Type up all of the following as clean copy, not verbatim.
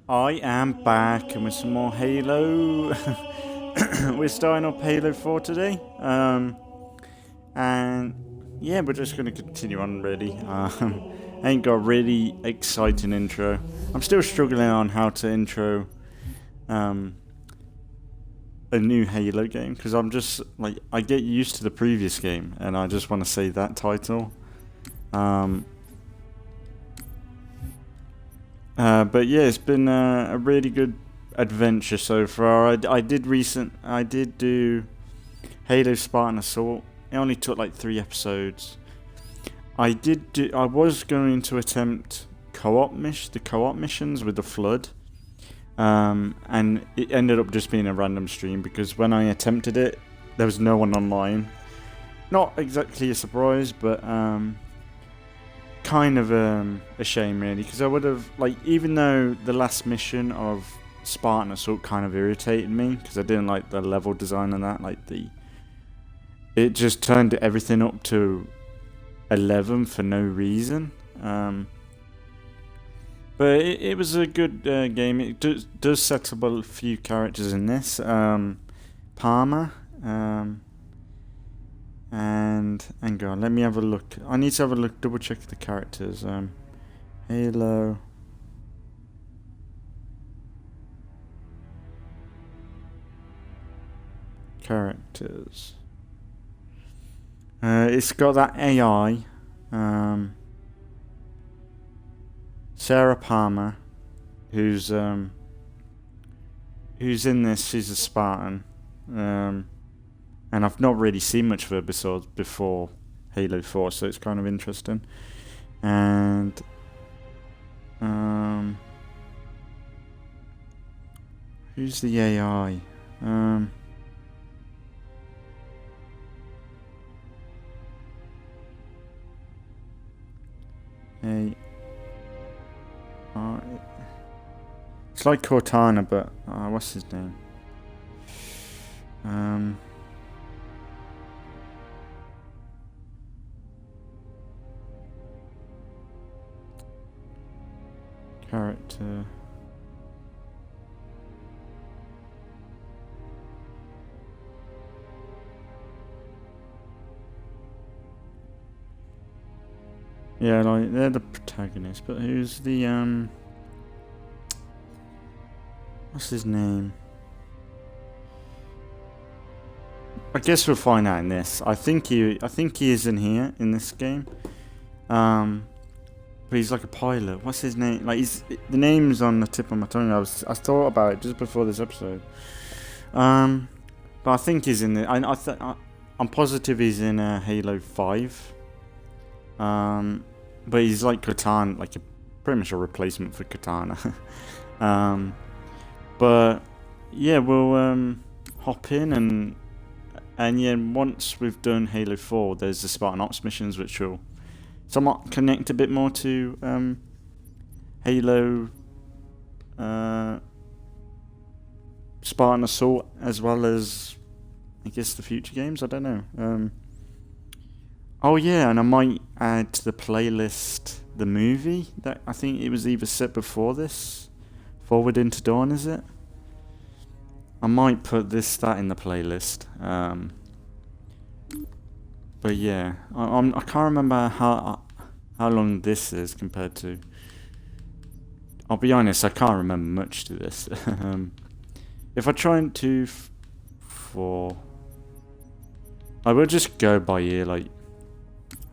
I am back and with some more Halo. We're starting up Halo 4 today. And yeah, we're just going to continue on really. I ain't got a really exciting intro. I'm still struggling on how to intro a new Halo game because I'm just like, I get used to the previous game and I just want to say that title. But yeah, it's been a really good adventure so far. I did do Halo Spartan Assault. It only took like 3 episodes. I was going to attempt the co-op missions with the Flood. And it ended up just being a random stream because when I attempted it, there was no one online. Not exactly a surprise, but kind of a shame really, because I would have, like, even though the last mission of Spartan Assault kind of irritated me because I didn't like the level design and that, like it just turned everything up to 11 for no reason. But it was a good game. It does set up a few characters in this. Palmer. And hang on, let me have a look. I need to have a look, double check the characters. Halo. Characters. It's got that AI. Sarah Palmer, who's in this. She's a Spartan. And I've not really seen much of her before Halo 4, so it's kind of interesting. And who's the AI? It's like Cortana, but what's his name? Character. Yeah, like they're the protagonists, but who's the what's his name? I guess we'll find out in this. I think he is in here in this game. But he's like a pilot. What's his name? Like the name's on the tip of my tongue. I thought about it just before this episode. But I think he's in the. I'm positive he's in Halo 5. But he's like Cortana, like pretty much a replacement for Cortana. But yeah, we'll hop in and yeah, once we've done Halo 4, there's the Spartan Ops missions, which will somewhat connect a bit more to Halo Spartan Assault, as well as I guess the future games. I don't know. Oh yeah, and I might add to the playlist the movie that I think it was either set before this, Forward into Dawn, is it? I might put that in the playlist. But yeah, I can't remember how long this is compared to. I'll be honest, I can't remember much to this. If I try and do 4, I will just go by ear. Like,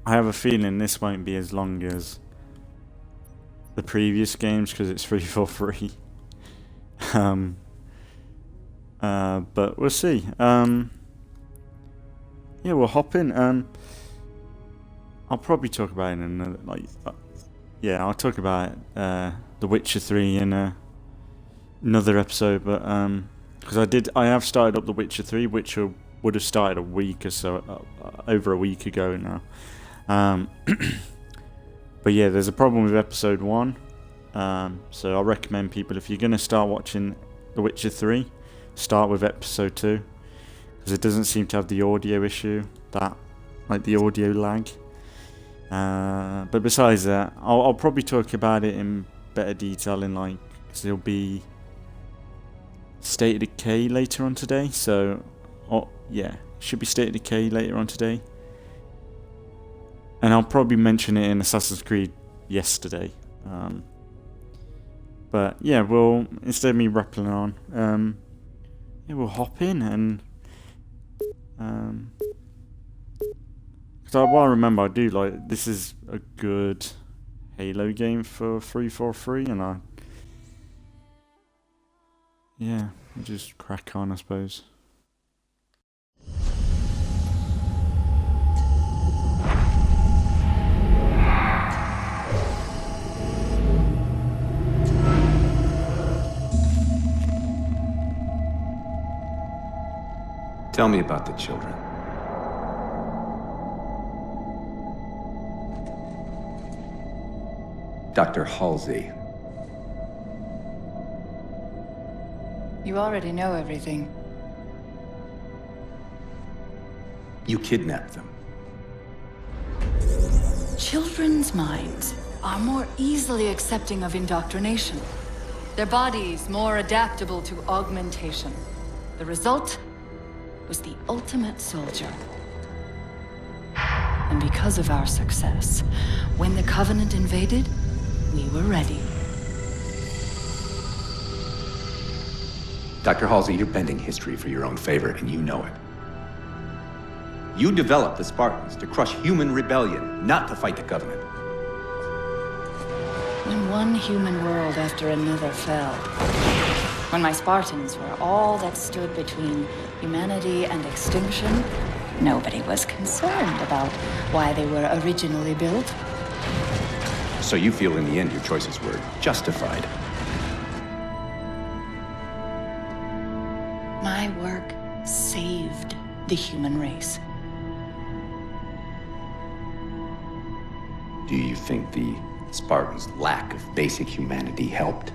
I have a feeling this won't be as long as the previous games because it's free for free. But we'll see. Yeah, we'll hop in. I'll probably talk about it in another, yeah, I'll talk about The Witcher 3 in another episode. But because I have started up The Witcher 3, which would have started a week or so, over a week ago now. But yeah, there's a problem with Episode-1. So I recommend people, if you're going to start watching The Witcher 3, start with Episode 2. because it doesn't seem to have the audio issue, that like the audio lag. But besides that, I'll probably talk about it in better detail in like, because there'll be State of Decay later on today. So, yeah, should be State of Decay later on today. And I'll probably mention it in Assassin's Creed yesterday. But yeah, we'll, instead of me rappling on, yeah, we'll hop in and because what I remember, I do like, this is a good Halo game for 343, and yeah, we'll just crack on, I suppose. Tell me about the children. Dr. Halsey. You already know everything. You kidnapped them. Children's minds are more easily accepting of indoctrination. Their bodies more adaptable to augmentation. The result was the ultimate soldier. And because of our success, when the Covenant invaded, we were ready. Dr. Halsey, you're bending history for your own favor, and you know it. You developed the Spartans to crush human rebellion, not to fight the Covenant. When one human world after another fell, when my Spartans were all that stood between humanity and extinction, nobody was concerned about why they were originally built. So you feel in the end your choices were justified? My work saved the human race. Do you think the Spartans' lack of basic humanity helped?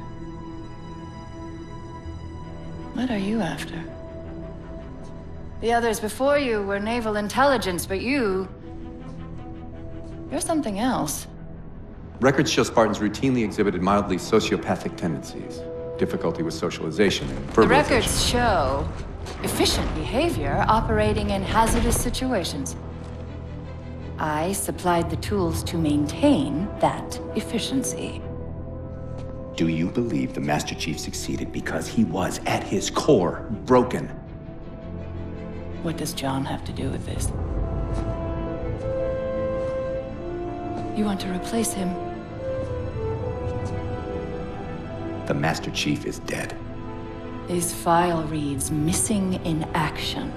What are you after? The others before you were naval intelligence, but you're something else. Records show Spartans routinely exhibited mildly sociopathic tendencies, difficulty with socialization, and verbalization. The records show efficient behavior operating in hazardous situations. I supplied the tools to maintain that efficiency. Do you believe the Master Chief succeeded because he was, at his core, broken? What does John have to do with this? You want to replace him? The Master Chief is dead. His file reads missing in action.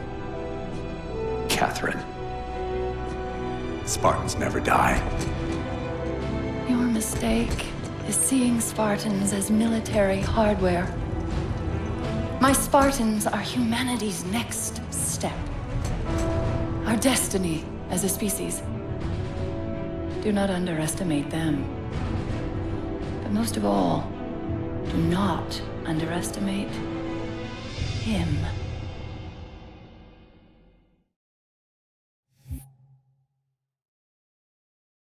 Catherine. Spartans never die. Your mistake is seeing Spartans as military hardware. My Spartans are humanity's next step. Our destiny as a species. Do not underestimate them. But most of all, do not underestimate him.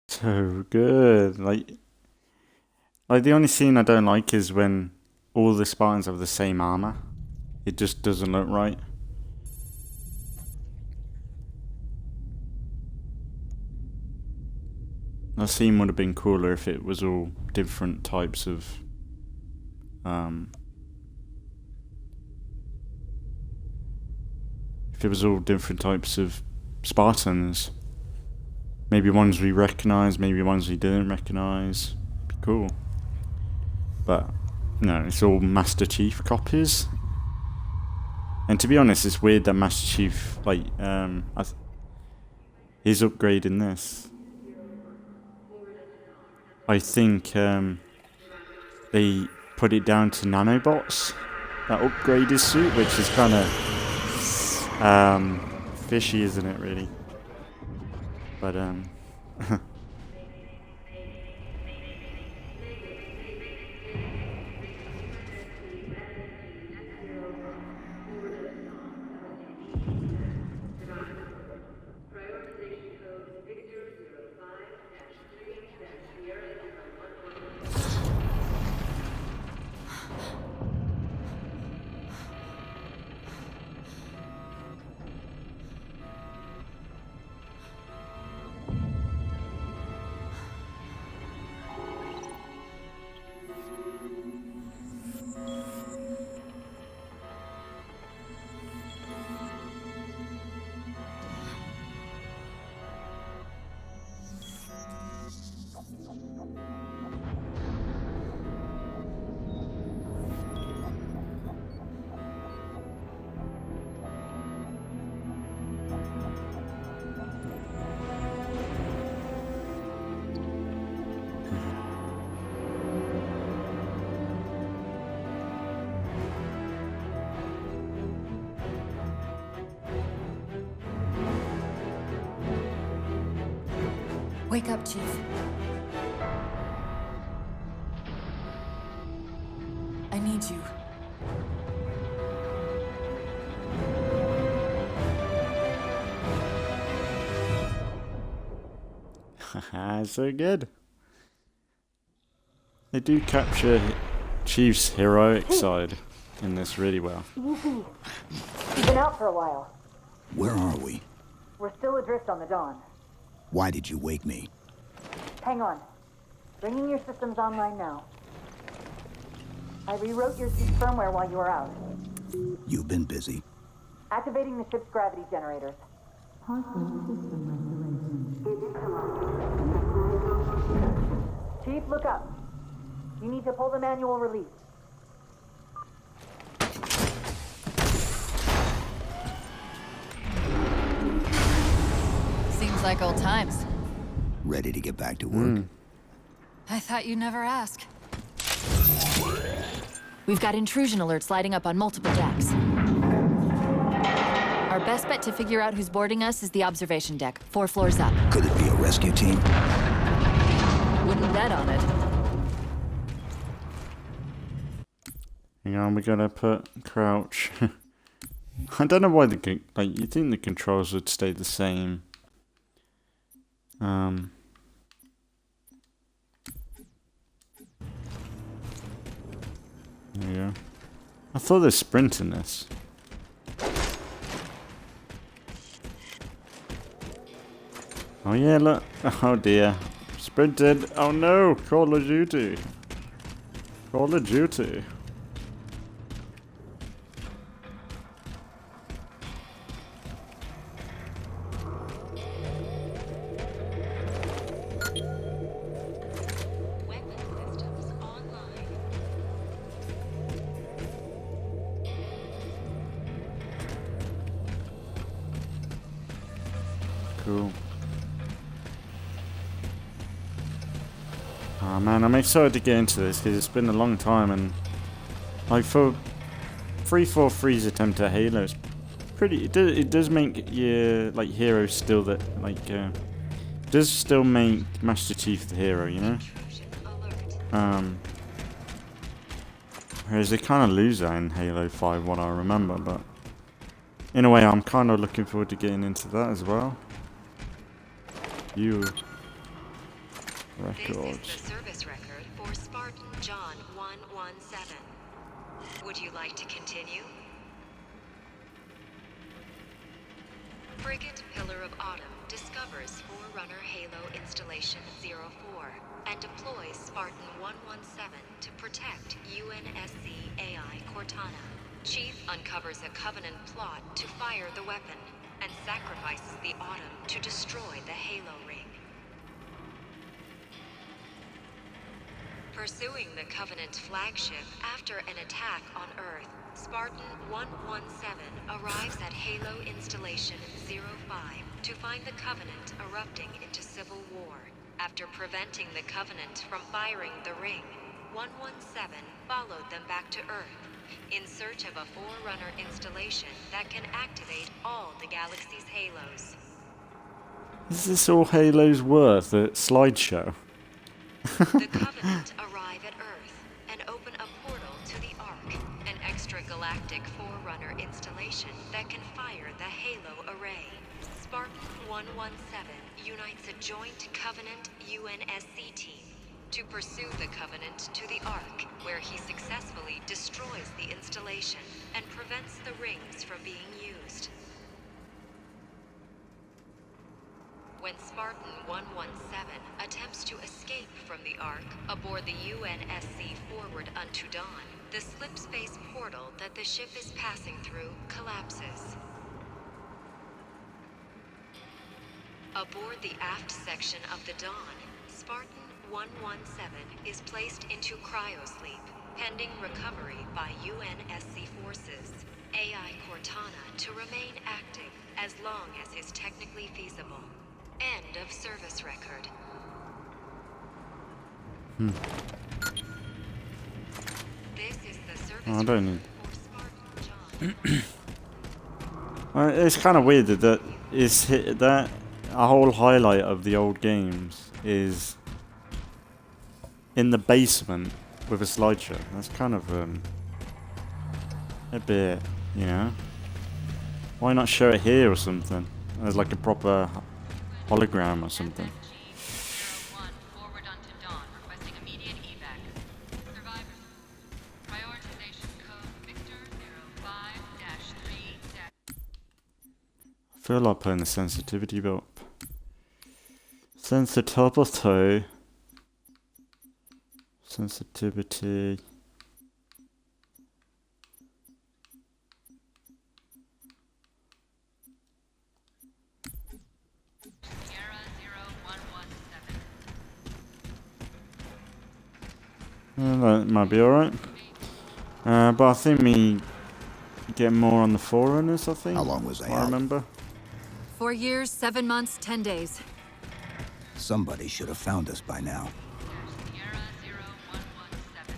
So good. Like the only scene I don't like is when all the Spartans have the same armor. It just doesn't look right. That scene would have been cooler if it was all different types of if it was all different types of Spartans. Maybe ones we recognise, maybe ones we didn't recognise. Be cool. But no, it's all Master Chief copies. And to be honest, it's weird that Master Chief, like, his upgrade in this. I think they put it down to nanobots that upgrade his suit, which is kind of fishy, isn't it, really? But Wake up, Chief. I need you. Haha, so good. They do capture Chief's heroic side in this really well. Easy. You've been out for a while. Where are we? We're still adrift on the Dawn. Why did you wake me? Hang on. Bringing your systems online now. I rewrote your ship's firmware while you were out. You've been busy. Activating the ship's gravity generators. Chief, look up. You need to pull the manual release. Seems like old times. Ready to get back to work? I thought you'd never ask. We've got intrusion alerts lighting up on multiple decks. Our best bet to figure out who's boarding us is the observation deck, 4 floors up. Could it be a rescue team? Wouldn't bet on it. Hang on, we gotta put crouch. I don't know why you think the controls would stay the same. There we go. I thought there's sprint in this. Oh yeah, look. Oh dear. Sprinted. Oh no, Call of Duty. Call of Duty. Cool. Oh man, I'm excited to get into this because it's been a long time, and like for 343's attempt at Halo, it's pretty. It does make your like hero still that does still make Master Chief the hero, you know. Whereas they kind of lose that in Halo 5, what I remember, but in a way, I'm kind of looking forward to getting into that as well. Records. This is the service record for Spartan John 117. Would you like to continue? Frigate Pillar of Autumn discovers Forerunner Halo Installation 04 and deploys Spartan 117 to protect UNSC AI Cortana. Chief uncovers a Covenant plot to fire the weapon and sacrifices the Autumn to destroy the Halo ring. Pursuing the Covenant flagship after an attack on Earth, Spartan 117 arrives at Halo Installation 05 to find the Covenant erupting into civil war. After preventing the Covenant from firing the ring, 117 followed them back to Earth in search of a Forerunner installation that can activate all the galaxy's Halos. Is this all Halo's worth? A slideshow? The Covenant arrive at Earth and open a portal to the Ark, an extragalactic Forerunner installation that can fire the Halo array. Spartan 117 unites a joint Covenant UNSC team to pursue the Covenant to the Ark, where he successfully destroys the installation and prevents the rings from being used. When Spartan 117 attempts to escape from the Ark aboard the UNSC Forward Unto Dawn, the slip-space portal that the ship is passing through collapses. Aboard the aft section of the Dawn, Spartan 117 is placed into cryosleep, pending recovery by UNSC forces. AI Cortana to remain active as long as is technically feasible. End of service record. This is the service Oh, I don't need. for Spartan John. It's kind of weird that that a whole highlight of the old games is in the basement with a slideshow. That's kind of a bit, you know. Why not show it here or something? As like a proper hologram or something. Episode-1 forward onto Dawn, requesting immediate evac. Survivors. Prioritization code Victor 05-3. I feel like playing the sensitivity bit up. Sensitivity. Sensitivity. Sierra 0117. That might be alright. But I think we get more on the Forerunners, I think. How long was I I out? remember. 4 years, 7 months, 10 days. Somebody should have found us by now. Sierra 0117.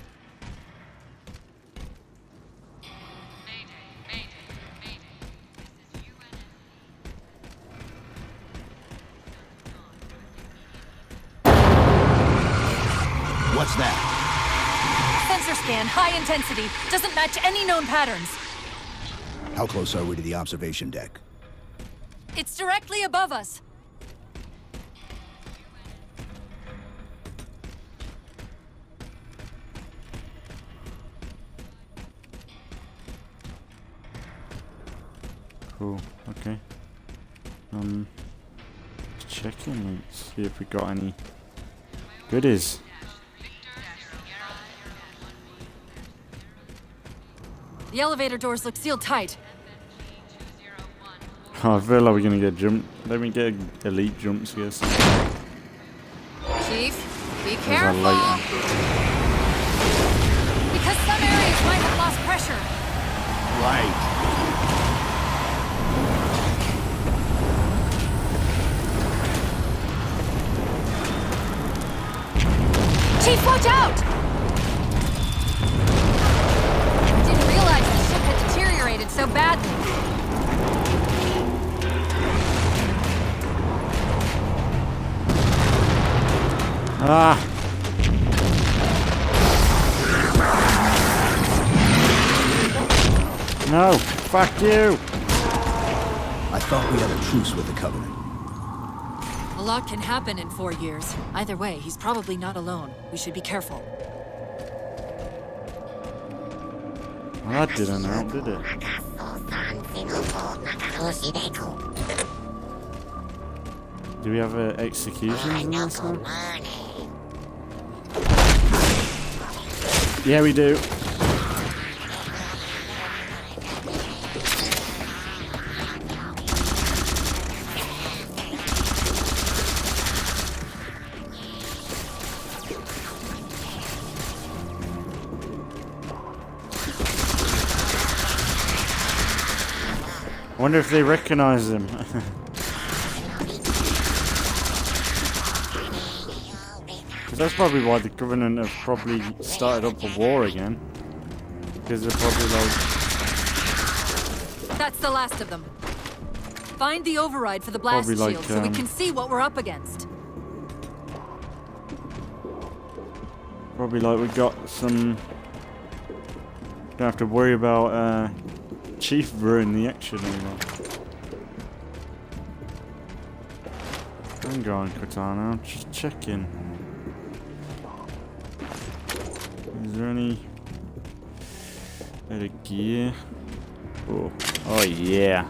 Mayday, mayday, mayday. This is UNSC. What's that? Sensor scan, high intensity. Doesn't match any known patterns. How close are we to the observation deck? It's directly above us. Cool. Okay. Checking. Let's see if we got any goodies. The elevator doors look sealed tight. Oh, I feel like we're gonna get jumped. Let me get elite jump scares. Chief, be There's a careful. light on. Because some areas might have lost pressure. Right. Chief, watch out! I didn't realize the ship had deteriorated so badly. Ah! No! Fuck you! I thought we had a truce with the Covenant. A lot can happen in 4 years. Either way, he's probably not alone. We should be careful. Well, that didn't help, did it? Do we have executions in this one? Yeah, we do. I wonder if they recognize him. Because that's probably why the Covenant have probably started up a war again. Because they're probably like... That's the last of them. Find the override for the blast Probably like, shield so we can see what we're up against. Probably like we got some... Don't have to worry about Chief ruining the action anymore. Hang on, Katana, I'm just checking. Is there any bit of gear? Oh yeah.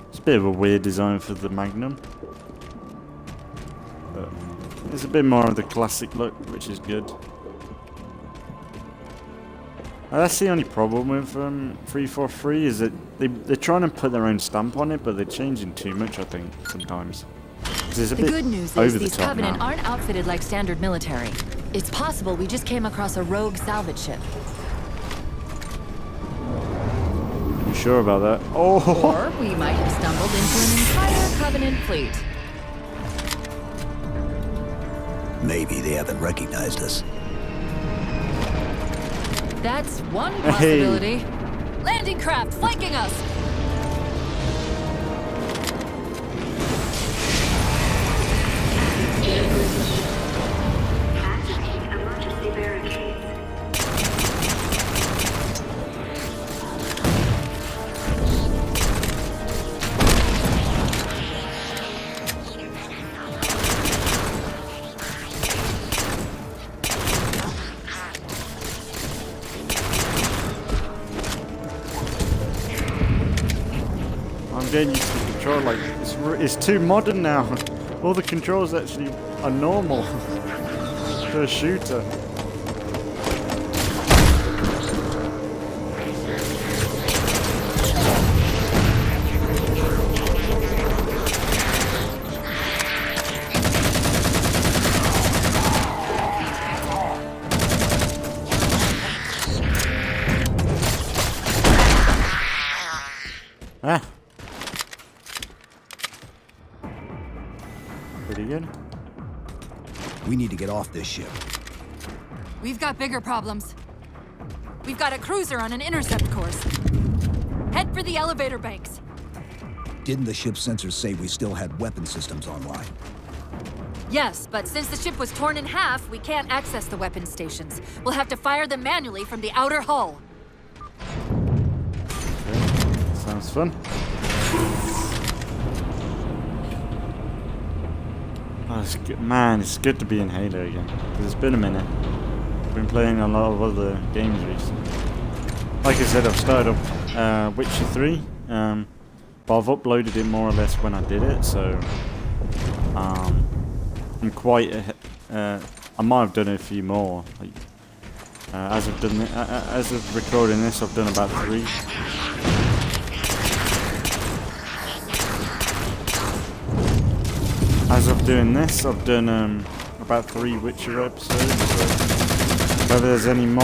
It's a bit of a weird design for the Magnum. But it's a bit more of the classic look, which is good. That's the only problem with 343 is that they're trying to put their own stamp on it, but they're changing too much, I think, sometimes. It's a The bit good news over is the these top Covenant now. aren't outfitted like standard military. It's possible we just came across a rogue salvage ship. You sure about that? Oh! Or we might have stumbled into an entire Covenant fleet. Maybe they haven't recognized us. That's one possibility. Landing craft flanking us! Activating emergency barricades. I'm getting used to the control, like, it's too modern now. All the controls actually are normal for a shooter. Ah. Pretty good. We need to get off this ship. We've got bigger problems. We've got a cruiser on an intercept course. Head for the elevator banks. Didn't the ship's sensors say we still had weapon systems online? Yes, but since the ship was torn in half, we can't access the weapon stations. We'll have to fire them manually from the outer hull. Okay. Sounds fun. Oh, it's good. Man, it's good to be in Halo again. Because it's been a minute. I've been playing a lot of other games recently. Like I said, I've started up Witcher 3. But I've uploaded it more or less when I did it, so I'm quite. I might have done a few more. Like, as of recording this, I've done about 3. As of doing this, I've done about 3 Witcher episodes. So whether there's any more.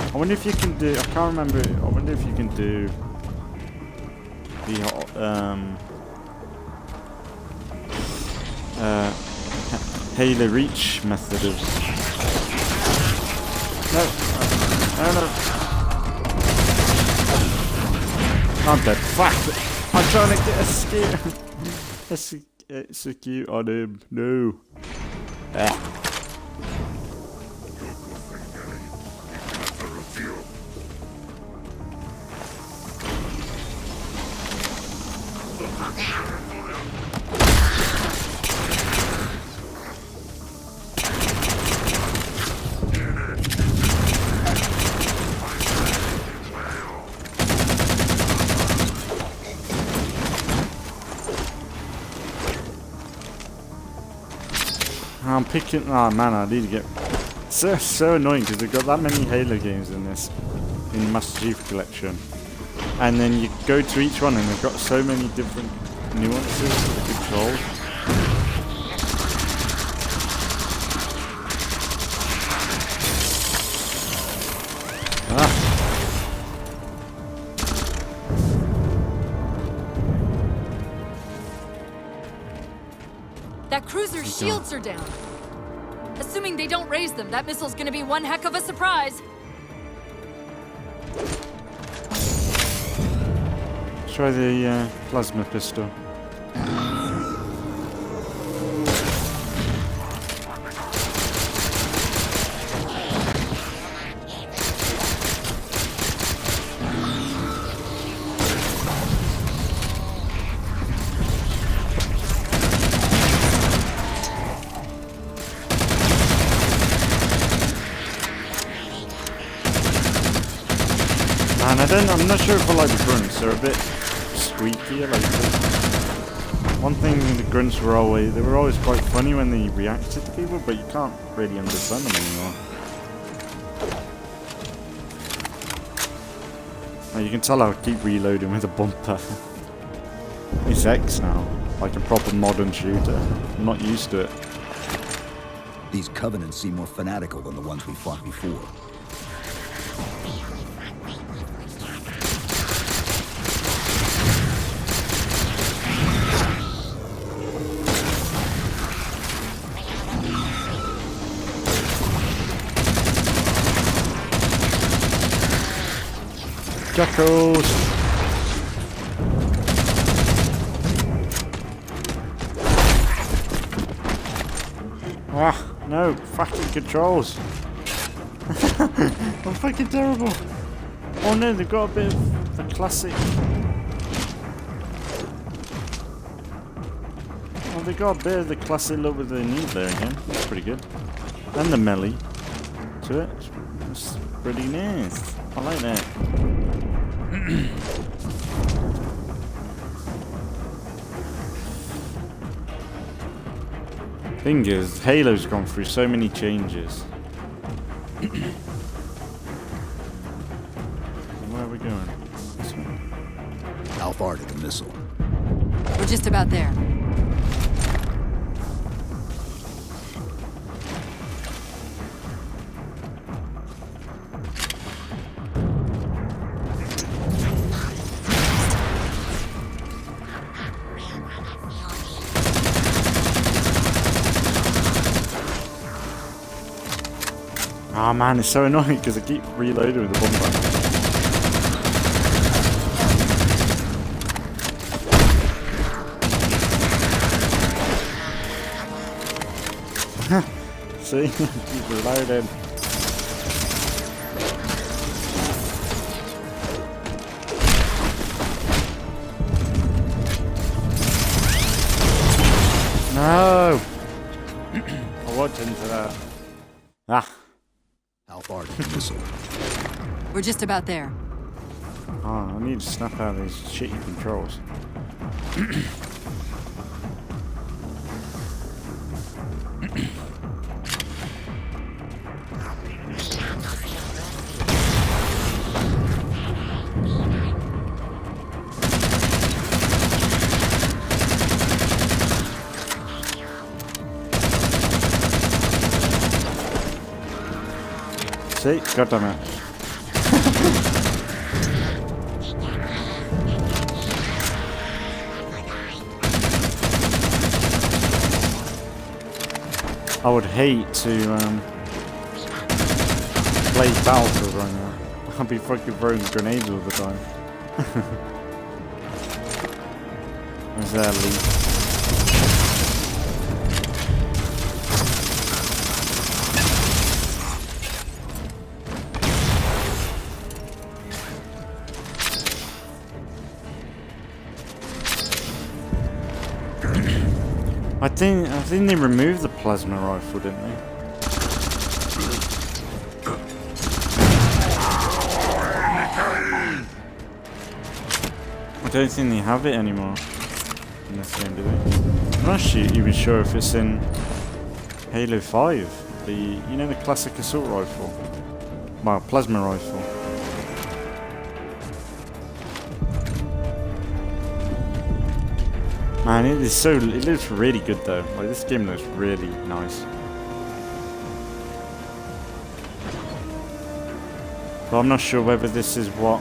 I wonder if you can do. I can't remember. I wonder if you can do the Halo Reach method of. No. I'm dead. Fuck. I'm trying to get execute on him. No. Ah. I'm picking. Oh man, I need to get. So annoying because they've got that many Halo games in this, in the Master Chief Collection, and then you go to each one and they've got so many different nuances to the controls. Ah. That cruiser's shields are down. Assuming they don't raise them, that missile's gonna be one heck of a surprise. Try the plasma pistol. And I'm not sure if I like the grunts. They're a bit squeaky. Like one thing, the grunts were always quite funny when they reacted to people, but you can't really understand them anymore. Well, you can tell I keep reloading with a bumper. It's X now, like a proper modern shooter. I'm not used to it. These Covenants seem more fanatical than the ones we fought before. controls. Ah, no, fucking controls. I'm fucking terrible. Oh no, they've got a bit of the classic. Oh, they got a bit of the classic look with the knee there again. That's pretty good. And the melee to it. It's pretty nice. I like that. Thing is, Halo's gone through so many changes. Where are we going? This way. How far to the missile? We're just about there. Oh man, it's so annoying because I keep reloading with the bomb button. See? Keep reloading. No! I walked into that. Ah. How far to the missile? We're just about there. Oh, I need to snap out of these shitty controls. See? God damn it. I would hate to play Battlefield right now. I'd be fucking throwing grenades all the time. Where's that lead? I think they removed the plasma rifle, didn't they? I don't think they have it anymore in this game, do they? I'm not even sure if it's in Halo 5. You know the classic assault rifle? Well, plasma rifle. Man, it looks really good though. Like, this game looks really nice. But I'm not sure whether this is what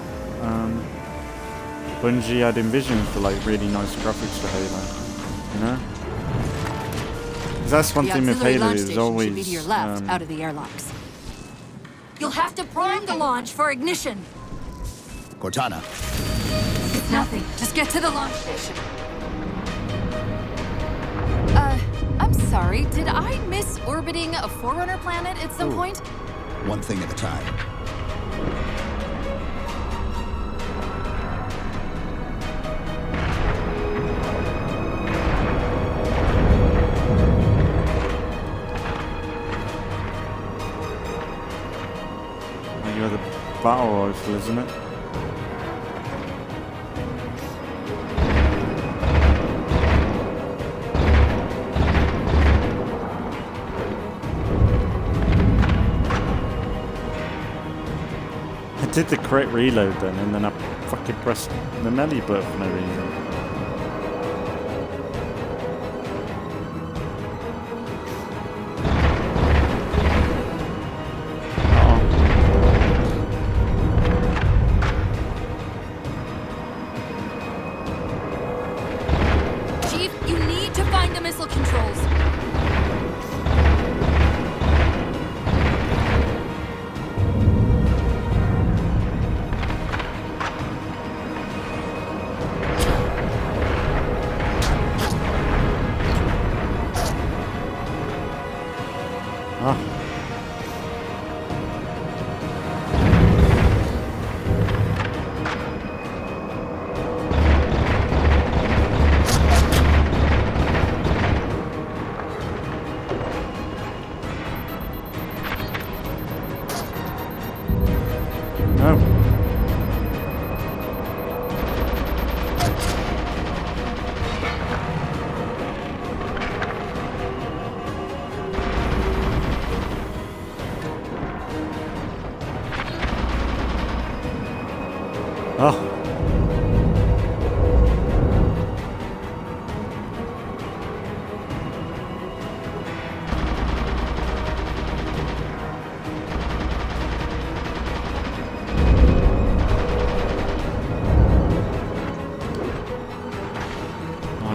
Bungie had envisioned for, like, really nice graphics for Halo. You know? 'Cause that's one thing with Halo is always should be to your left, out of the airlocks. You'll have to prime the launch for ignition. Cortana. It's nothing. Just get to the launch station. I'm sorry, did I miss orbiting a Forerunner planet at some point? One thing at a time. You have the battle rifle, isn't it? I did the correct reload then, and then I fucking pressed the melee button for no reason. Chief, you need to find the missile controls.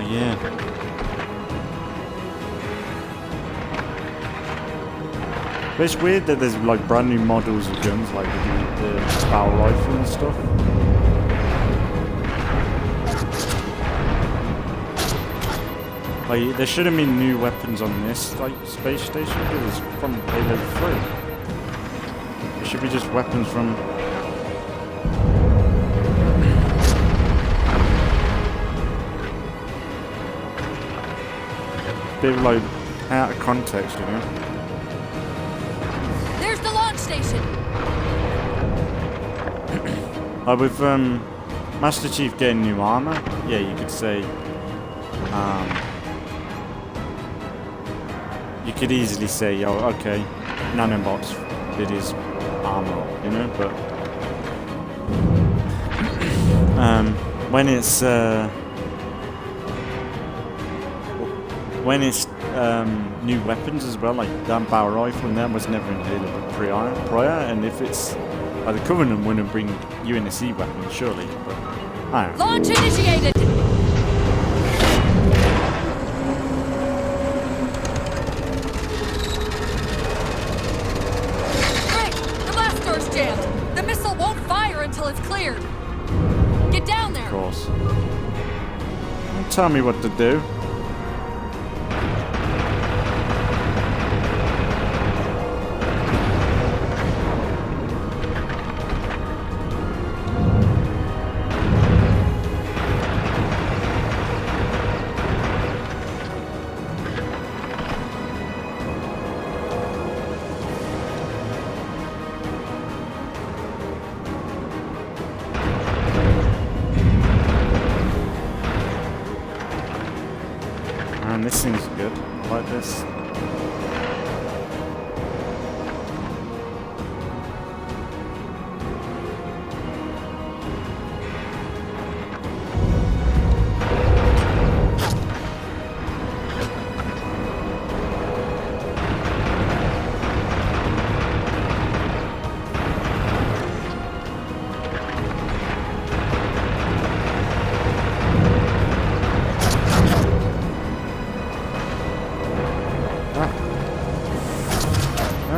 yeah. But it's weird that there's like brand new models of guns, like the battle rifle and stuff. Like, there should have been new weapons on this like space station because it's from Halo 3. It should be just weapons from. A bit like out of context, you know. There's the launch station. With Master Chief getting new armor, yeah, you could say. You could easily say, oh, okay, Nanobots did his armor, you know, but when it's new weapons as well, like that barrel rifle, and that was never in Halo prior, and if it's the Covenant wouldn't bring UNSC weapons, surely, but I don't know. Launch initiated. Jammed. The missile won't fire until it's cleared. Get down there. Of course. Don't tell me what to do. Man, this seems good. I like this.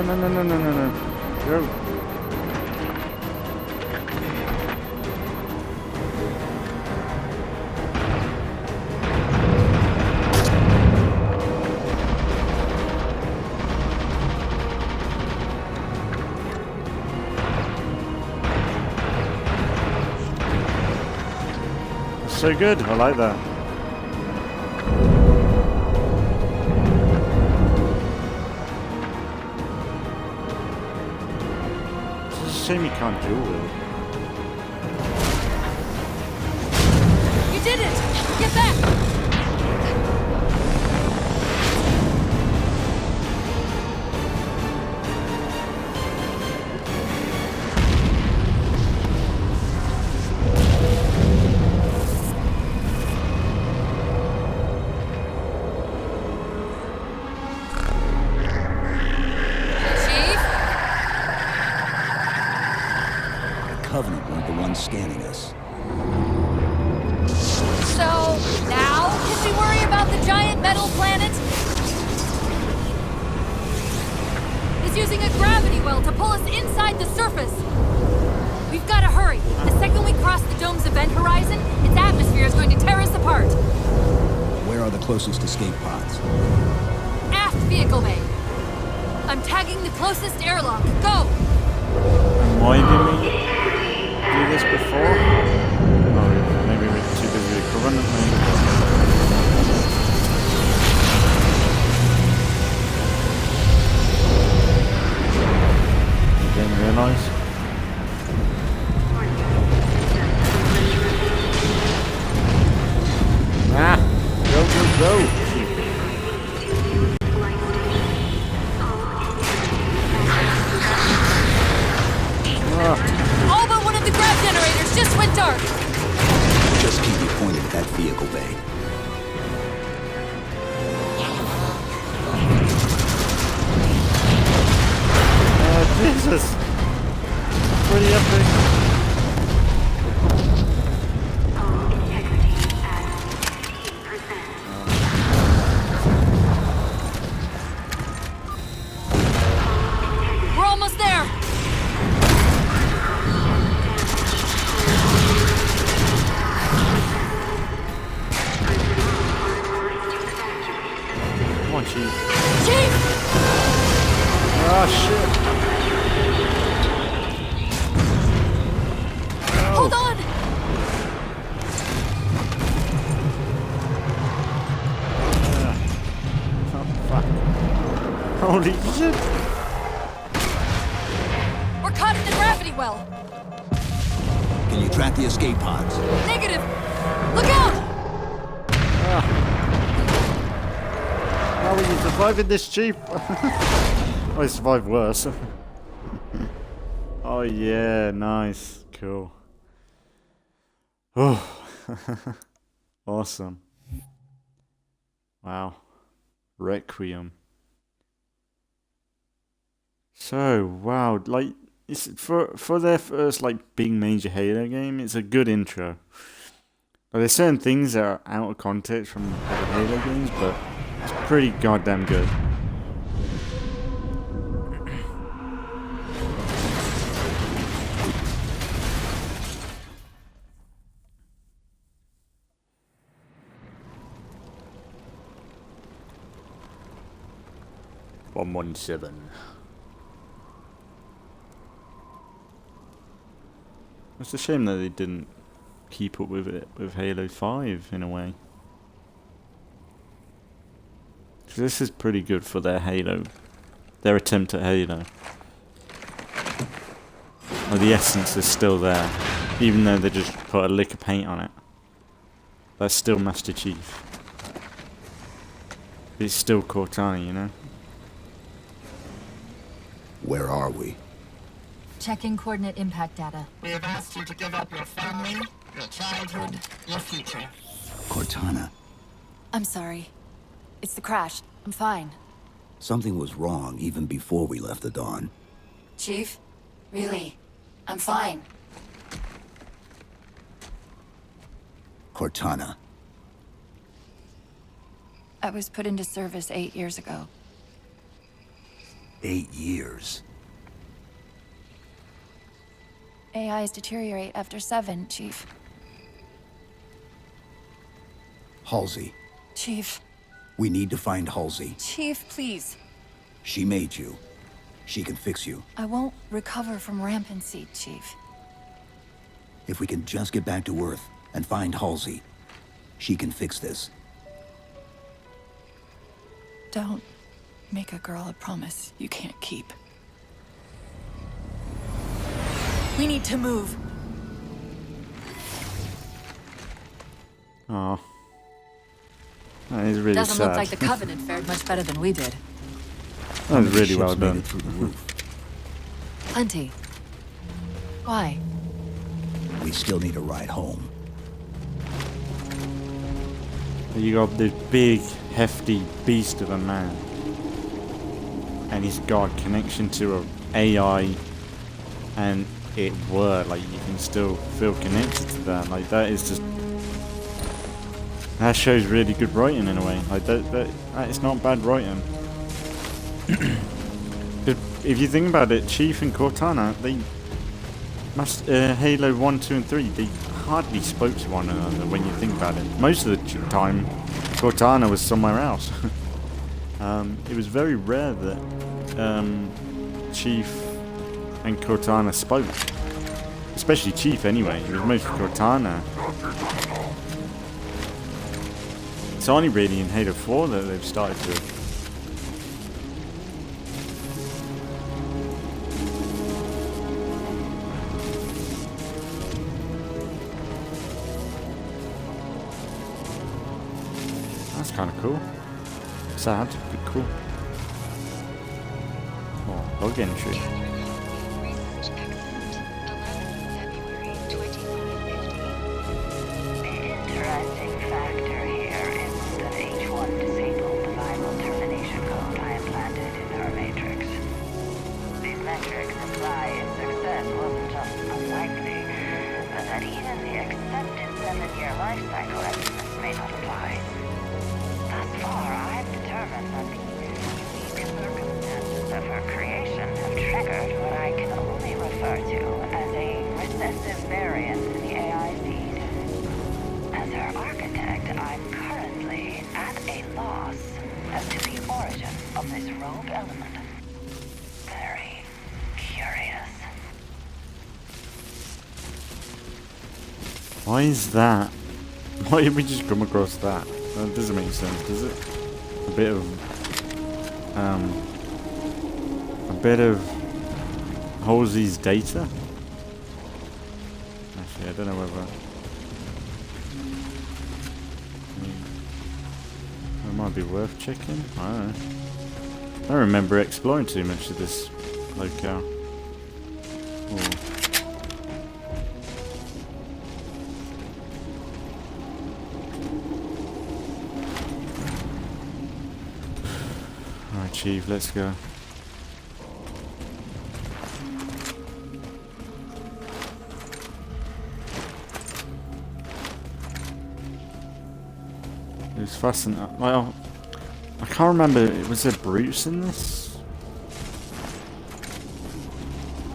No. Go. That's so good. I like that. Shame you can't duel it. You did it! Get back! Covenant weren't the ones scanning us. So, now can we worry about the giant metal planet? It's using a gravity well to pull us inside the surface. We've got to hurry. The second we cross the dome's event horizon, its atmosphere is going to tear us apart. Where are the closest escape pods? Aft vehicle bay. I'm tagging the closest airlock. Go! Why didn't we do this before? Oh, maybe we're too busy with Covenant, maybe. Didn't realise. Go. All but one of the grav generators just went dark. Just keep me pointed at that vehicle bay. Jesus. Pretty epic. Integrity at 80%. Holy shit! We're caught in the gravity well. Can you track the escape pods? Negative. Look out! How are you surviving this, Chief? I survived worse. Oh yeah, nice, cool. Oh, awesome. Wow, Requiem. So wow, like it's for their first like big major Halo game, it's a good intro. Like, there's certain things that are out of context from other Halo games, but it's pretty goddamn good. $117. It's a shame that they didn't keep up with it with Halo 5 in a way. 'Cause this is pretty good for their attempt at Halo. Well, the essence is still there, even though they just put a lick of paint on it. That's still Master Chief. It's still Cortana, you know? Where are we? Checking coordinate impact data. We have asked you to give up your family, your childhood, your future. Cortana. I'm sorry. It's the crash. I'm fine. Something was wrong even before we left the Dawn. Chief? Really? I'm fine. Cortana. I was put into service 8 years ago. 8 years. AIs deteriorate after 7, Chief. Halsey. Chief. We need to find Halsey. Chief, please. She made you. She can fix you. I won't recover from rampancy, Chief. If we can just get back to Earth and find Halsey, she can fix this. Don't make a girl a promise you can't keep. We need to move. Oh, that is really Doesn't sad. look like the Covenant fared much better than we did. That was really Ships well made done. it through the roof. Plenty. Why? We still need a ride home. You got this big, hefty beast of a man, and he's got a connection to an AI, and it worked. Like, you can still feel connected to that. Like, that is just, that shows really good writing in a way. Like that it's not bad writing. If you think about it, Chief and Cortana, they must Halo 1, 2, and 3. They hardly spoke to one another when you think about it. Most of the time, Cortana was somewhere else. It was very rare that Chief and Cortana spoke. Especially Chief, anyway. It was mostly Cortana. It's only really in Halo 4 that they've started to. That's kind of cool. Sad, but cool. Oh, log entry. Research exit. 11 February 2550. The interesting factor here is that H1 disabled the viral termination code I implanted in her matrix. These metrics imply its success wasn't just unlikely, but that even the accepted 7-year life cycle estimates may not apply. Thus far, I've determined that the unique circumstances of her creation have triggered what I can only refer to as a recessive variance in the AI seed. As her architect, I'm currently at a loss as to the origin of this rogue element. Very curious. Why is that? Why did we just come across that? That doesn't make sense, does it? A bit of bit of Halsey's data. Actually, I don't know whether it might be worth checking. I don't know. I don't remember exploring too much of this locale. Oh. Alright, Chief, let's go. It was fascinating. Well, I can't remember. Was there brutes in this?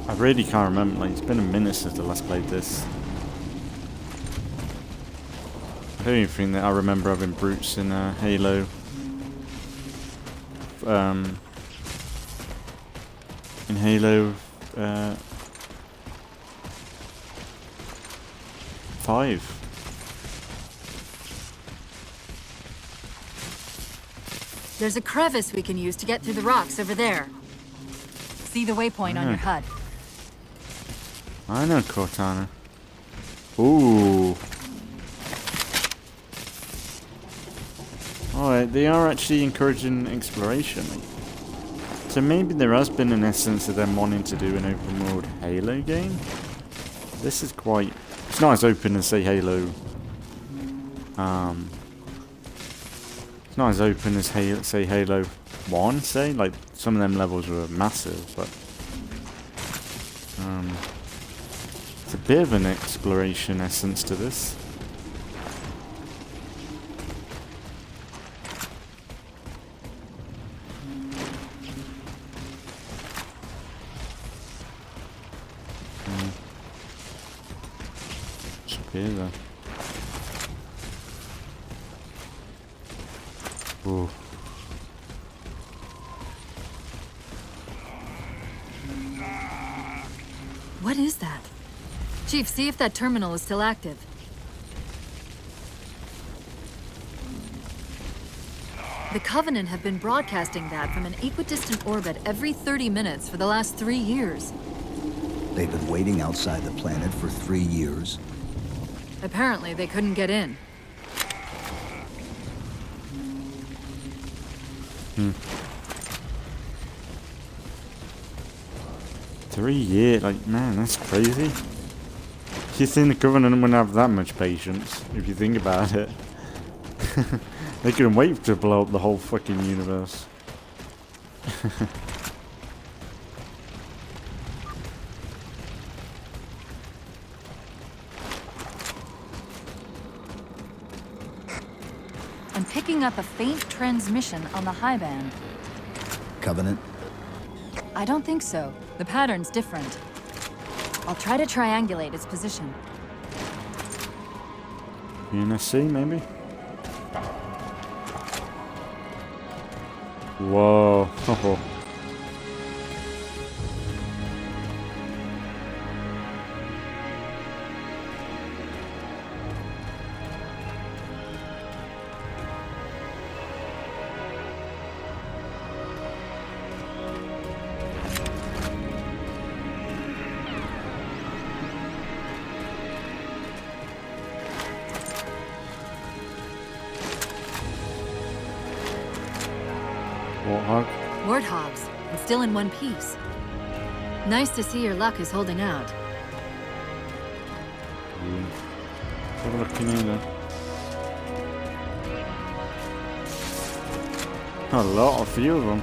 I really can't remember. Like, it's been a minute since I last played this. I don't even think that I remember having brutes in Halo. In Halo 5. There's a crevice we can use to get through the rocks over there. See the waypoint on your HUD. I know, Cortana. Ooh. Alright, they are actually encouraging exploration. So maybe there has been an essence of them wanting to do an open world Halo game. This is quite... It's not as open as, say, Halo. It's not as open as, say, Halo 1, say. Like, some of them levels were massive, but... it's a bit of an exploration essence to this. Should be there. Ooh. What is that? Chief, see if that terminal is still active. The Covenant have been broadcasting that from an equidistant orbit every 30 minutes for the last 3 years. They've been waiting outside the planet for 3 years. Apparently, they couldn't get in. 3 years, like, man, that's crazy. You think the Covenant wouldn't have that much patience, if you think about it. They couldn't wait to blow up the whole fucking universe. I'm picking up a faint transmission on the high band. Covenant? I don't think so. The pattern's different. I'll try to triangulate its position. UNSC, maybe? Whoa. Warthog? Warthogs, and still in one piece. Nice to see your luck is holding out. Let's have a look in here then. A few of them.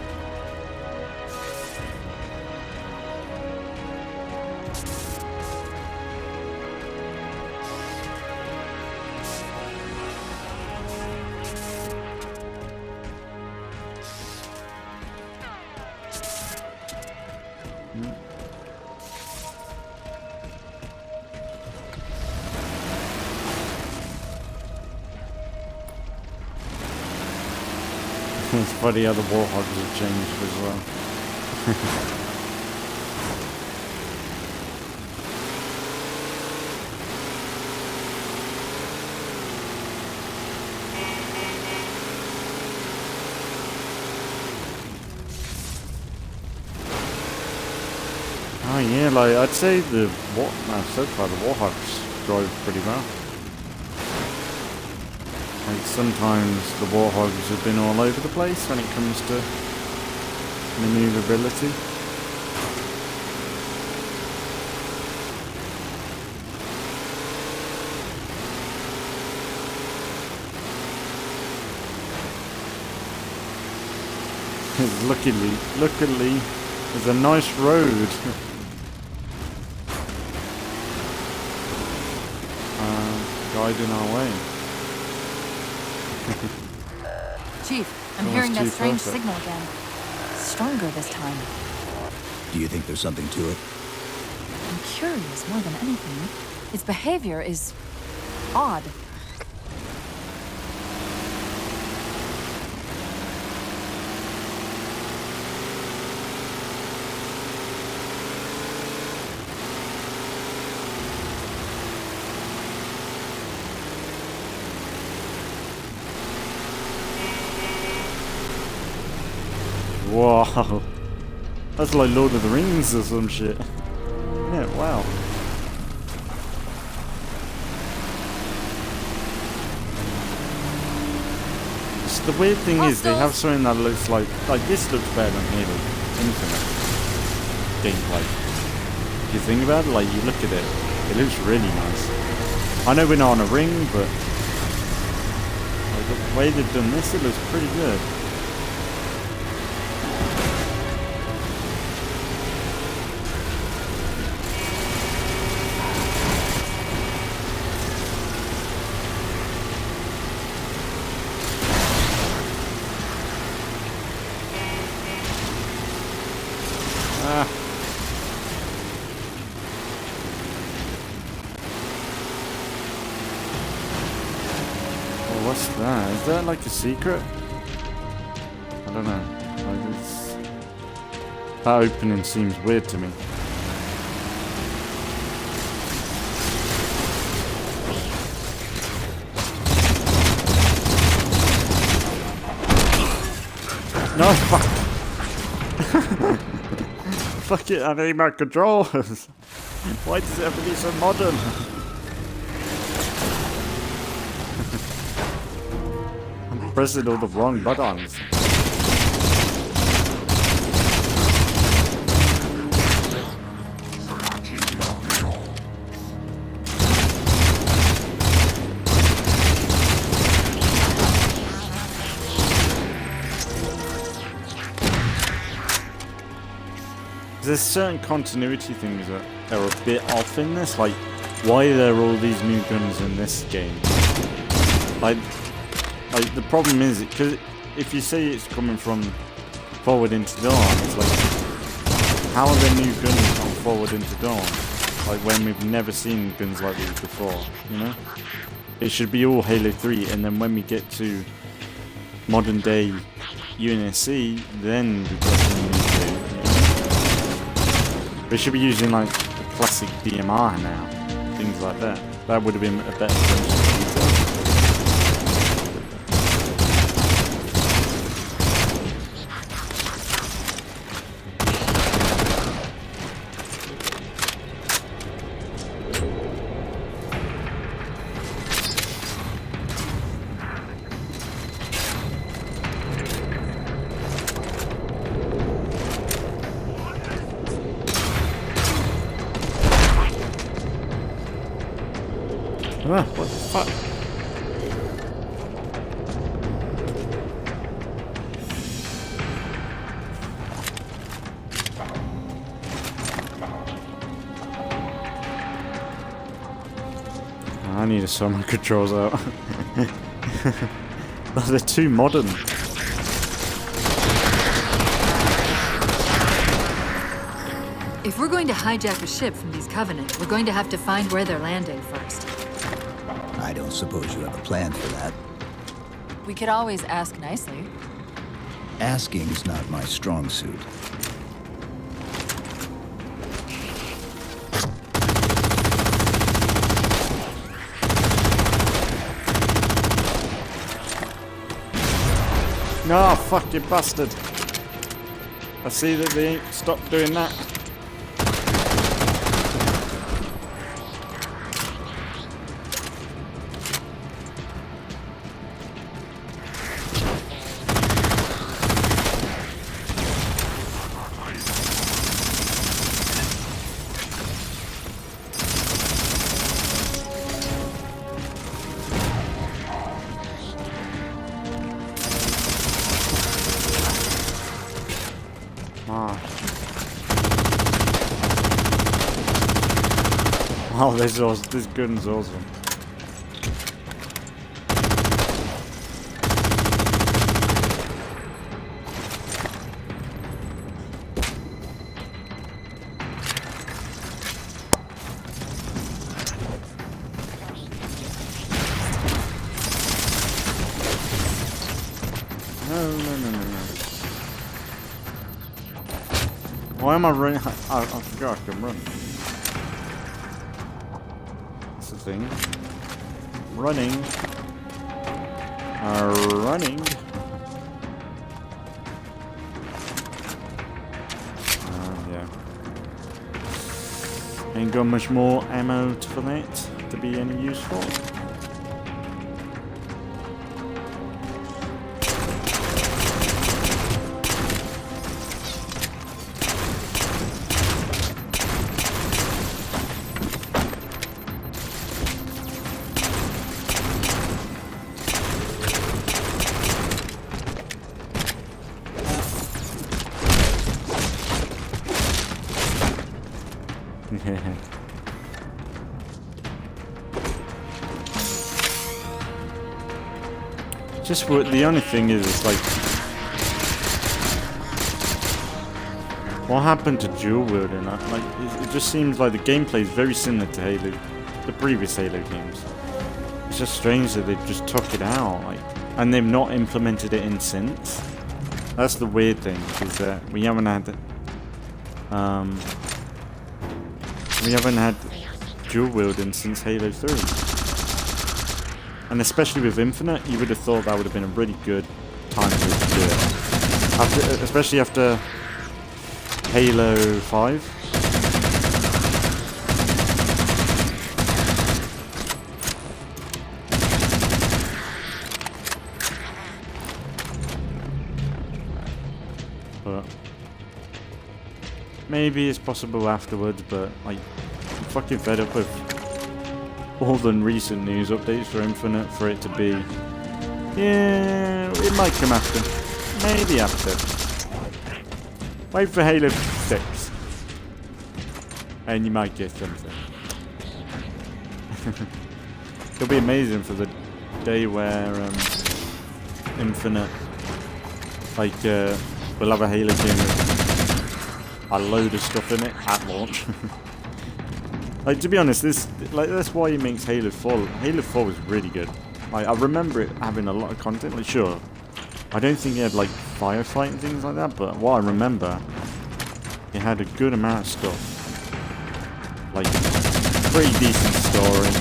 It's funny how the Warthogs have changed as well. Oh yeah, like I'd say so far the Warhogs drive pretty well. Like sometimes the Warhogs have been all over the place when it comes to maneuverability. Luckily, there's a nice road. Guiding our way. Chief, I'm hearing that strange signal again. Stronger this time. Do you think there's something to it? I'm curious more than anything. Its behavior is odd. Wow, that's like Lord of the Rings or some shit. Yeah, wow. So the weird thing is they have something that looks like this looks better than Halo Infinite gameplay. If you think about it, like you look at it, it looks really nice. I know we're not on a ring, but like, the way they've done this, it looks pretty good. What's that? Is that like a secret? I don't know. That opening seems weird to me. No, fuck! Fuck it, I need my controllers! Why does it have to be so modern? Pressing all the wrong buttons. There's certain continuity things that are a bit off in this, like why are there all these new guns in this game? Like the problem is, because if you say it's coming from Forward into Dawn, it's like, how are there new guns on Forward into Dawn? Like when we've never seen guns like these before, you know? It should be all Halo 3, and then when we get to modern day UNSC, then we get some new shit. We should be using like the classic DMR now, things like that. That would have been a better version. What the fuck? I need to sort my controls out. They're too modern. If we're going to hijack a ship from these Covenant, we're going to have to find where they're landing first. I don't suppose you have a plan for that. We could always ask nicely. Asking's not my strong suit. No, fuck you bastard. I see that they ain't stopped doing that. Oh, this gun's awesome. No. Why am I running? I forgot I can run. That's the thing. Running. Running. Yeah. Ain't got much more ammo for that to be any useful. Just what the only thing is like, what happened to dual wielding? Like, it just seems like the gameplay is very similar to Halo, the previous Halo games. It's just strange that they just took it out, like, and they've not implemented it in since. That's the weird thing, is that we haven't had dual wielding since Halo 3. And especially with Infinite, you would have thought that would have been a really good time to do it. Especially after Halo 5. But maybe it's possible afterwards, but like, I'm fucking fed up with all the recent news updates for Infinite for it to be, yeah, it might come after. Maybe after. Wait for Halo 6. And you might get something. It'll be amazing for the day where Infinite, like, we'll have a Halo game with a load of stuff in it at launch. Like, to be honest, that's why it makes Halo 4. Halo 4 was really good. Like, I remember it having a lot of content. Like, sure, I don't think it had like firefight and things like that, but what I remember, it had a good amount of stuff. Like, pretty decent story.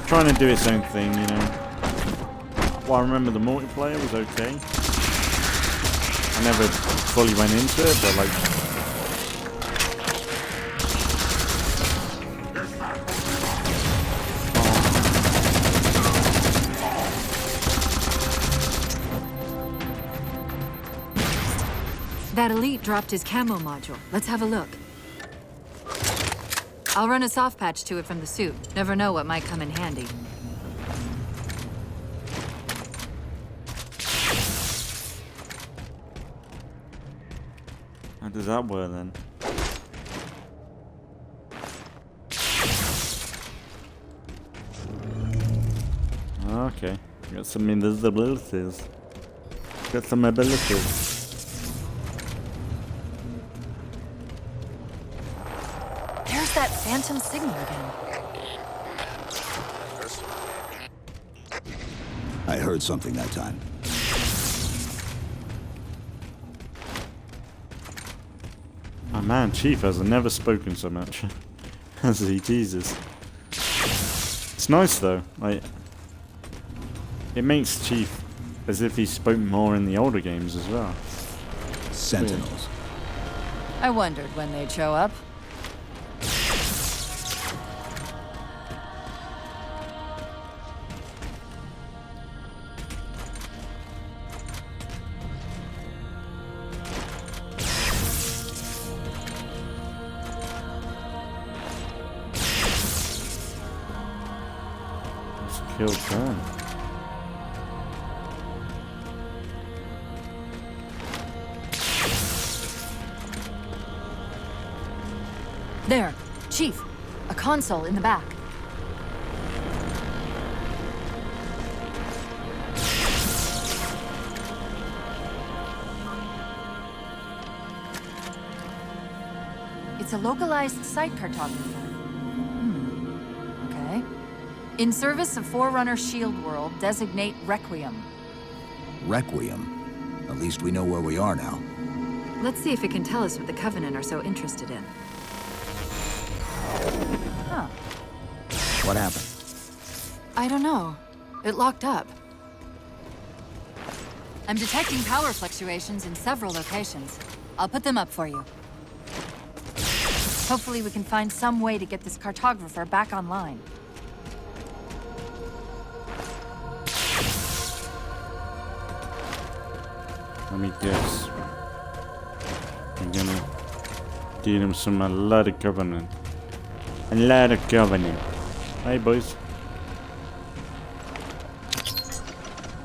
Trying to do its own thing, you know. Well, I remember the multiplayer was okay. I never fully went into it, but like, That elite dropped his camo module. Let's have a look. I'll run a soft patch to it from the suit. Never know what might come in handy. how does that work then? Okay, got some invisibilities. Got some abilities. That phantom signal again. I heard something that time. Oh man, Chief has never spoken so much. Has he? Jesus. It's nice though. Like, it makes Chief as if he spoke more in the older games as well. Sentinels. I wondered when they'd show up. Killed them. There, Chief. A console in the back. It's a localized site cartographer. Okay. In service of Forerunner Shield World, designate Requiem. Requiem. At least we know where we are now. Let's see if it can tell us what the Covenant are so interested in. Huh. What happened? I don't know. It locked up. I'm detecting power fluctuations in several locations. I'll put them up for you. Hopefully we can find some way to get this cartographer back online. Let me guess. I'm gonna deal him some a lot of Covenant. A lot of Covenant. Hey boys.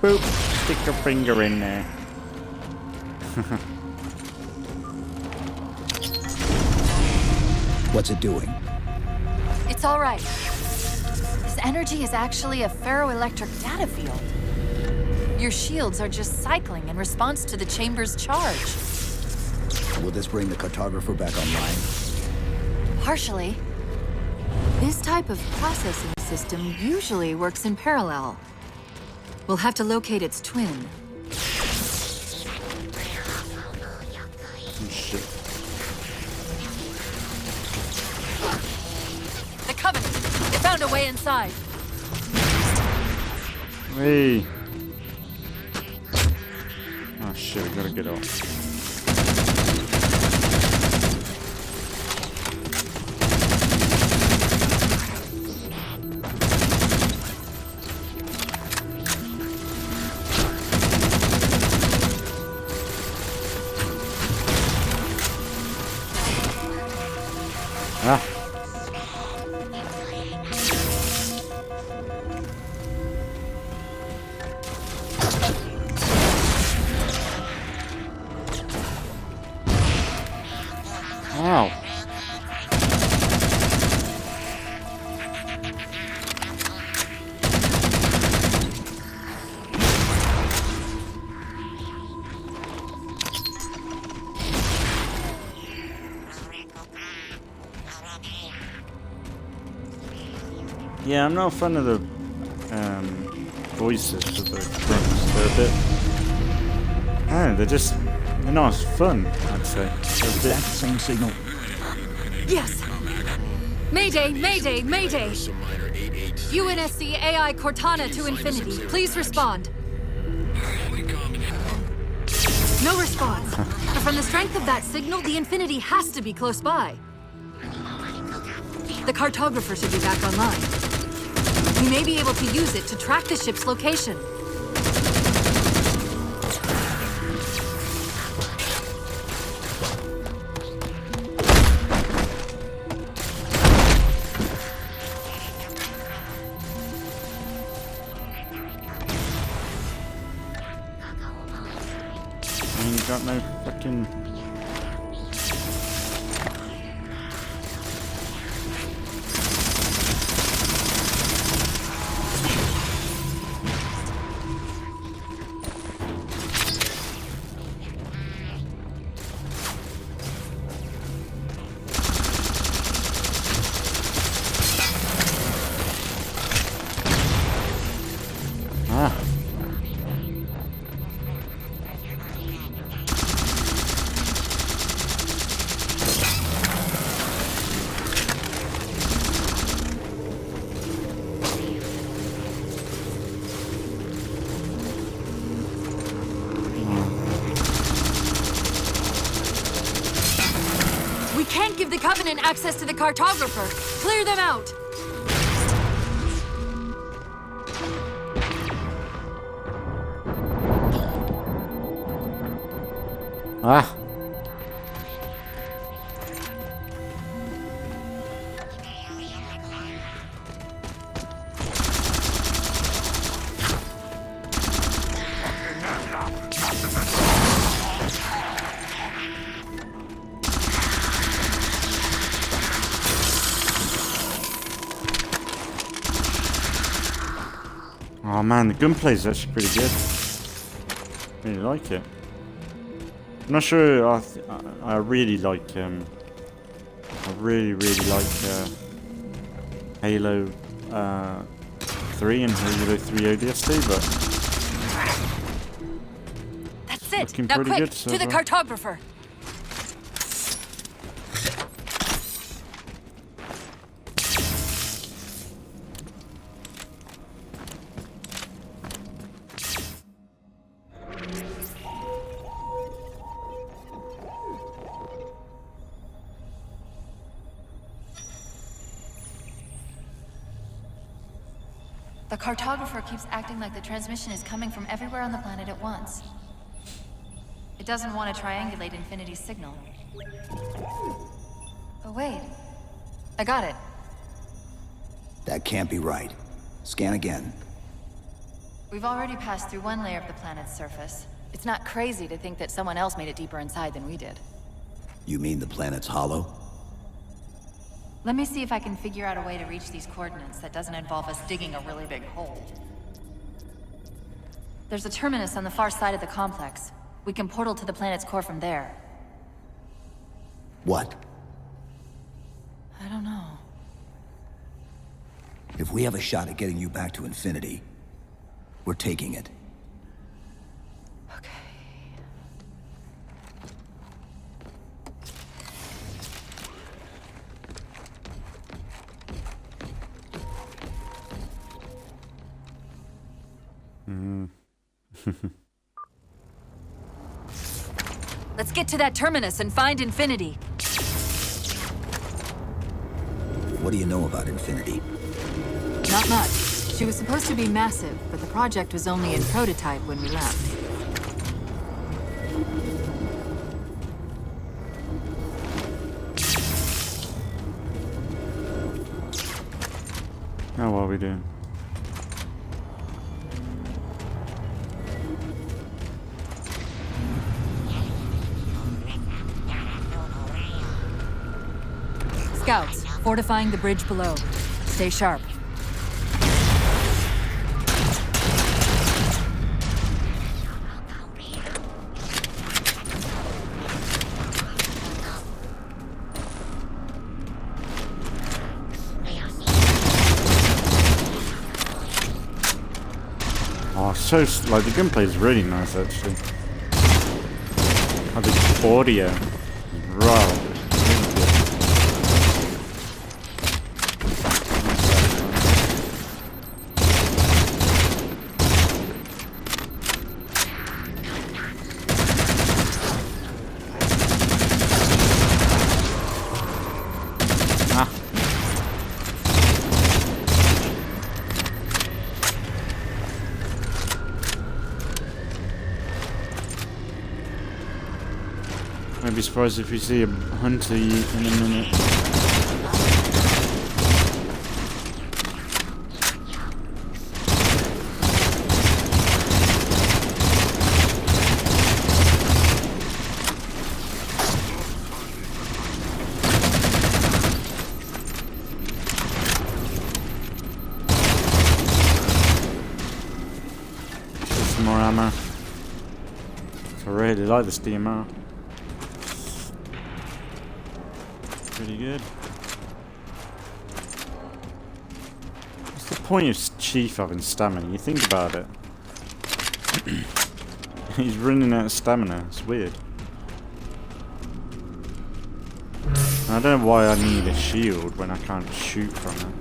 Boop. Stick your finger in there. What's it doing? It's all right. This energy is actually a ferroelectric data field. Your shields are just cycling in response to the chamber's charge. Will this bring the cartographer back online? Partially. This type of processing system usually works in parallel. We'll have to locate its twin. Shit. The Covenant! They found a way inside. Hey. Oh shit, we gotta get off. Ah. Wow. Yeah, I'm not a fan of the voices for the grunts. They're a bit... they're not as fun, I'd say. They're a Is bit... that the same signal? Yes! Mayday, Mayday, Mayday! UNSC AI Cortana to Infinity. Please respond. No response. But from the strength of that signal, the Infinity has to be close by. The cartographer should be back online. We may be able to use it to track the ship's location. Ain't got no fucking... Ah. We can't give the Covenant access to the cartographer. Clear them out. Ah. man, the gunplay is actually pretty good. Really like it. I'm not sure. I really like. I really like Halo 3 and Halo 3 ODST, but That's it. looking Now pretty quick, good so to the far. cartographer. The cartographer keeps acting like the transmission is coming from everywhere on the planet at once. It doesn't want to triangulate Infinity's signal. Oh wait, I got it. That can't be right. Scan again. We've already passed through one layer of the planet's surface. It's not crazy to think that someone else made it deeper inside than we did. You mean the planet's hollow? Let me see if I can figure out a way to reach these coordinates that doesn't involve us digging a really big hole. There's a terminus on the far side of the complex. We can portal to the planet's core from there. What? I don't know. If we have a shot at getting you back to Infinity, we're taking it. Okay. Let's get to that terminus and find Infinity. What do you know about Infinity? Not much. She was supposed to be massive, but the project was only in prototype when we left. How are we doing? Scouts, fortifying the bridge below. Stay sharp. Oh, so like the gunplay is really nice actually. Oh, the audio, right? I'd be surprised if we see a hunter in a minute. Just some more ammo. I really like this DMR. Pretty good. What's the point of Chief having stamina? You think about it. He's running out of stamina. It's weird. I don't know why I need a shield when I can't shoot from it.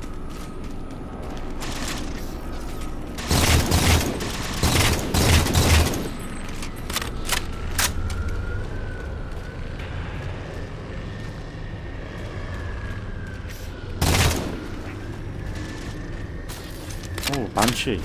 Oh, Banshee.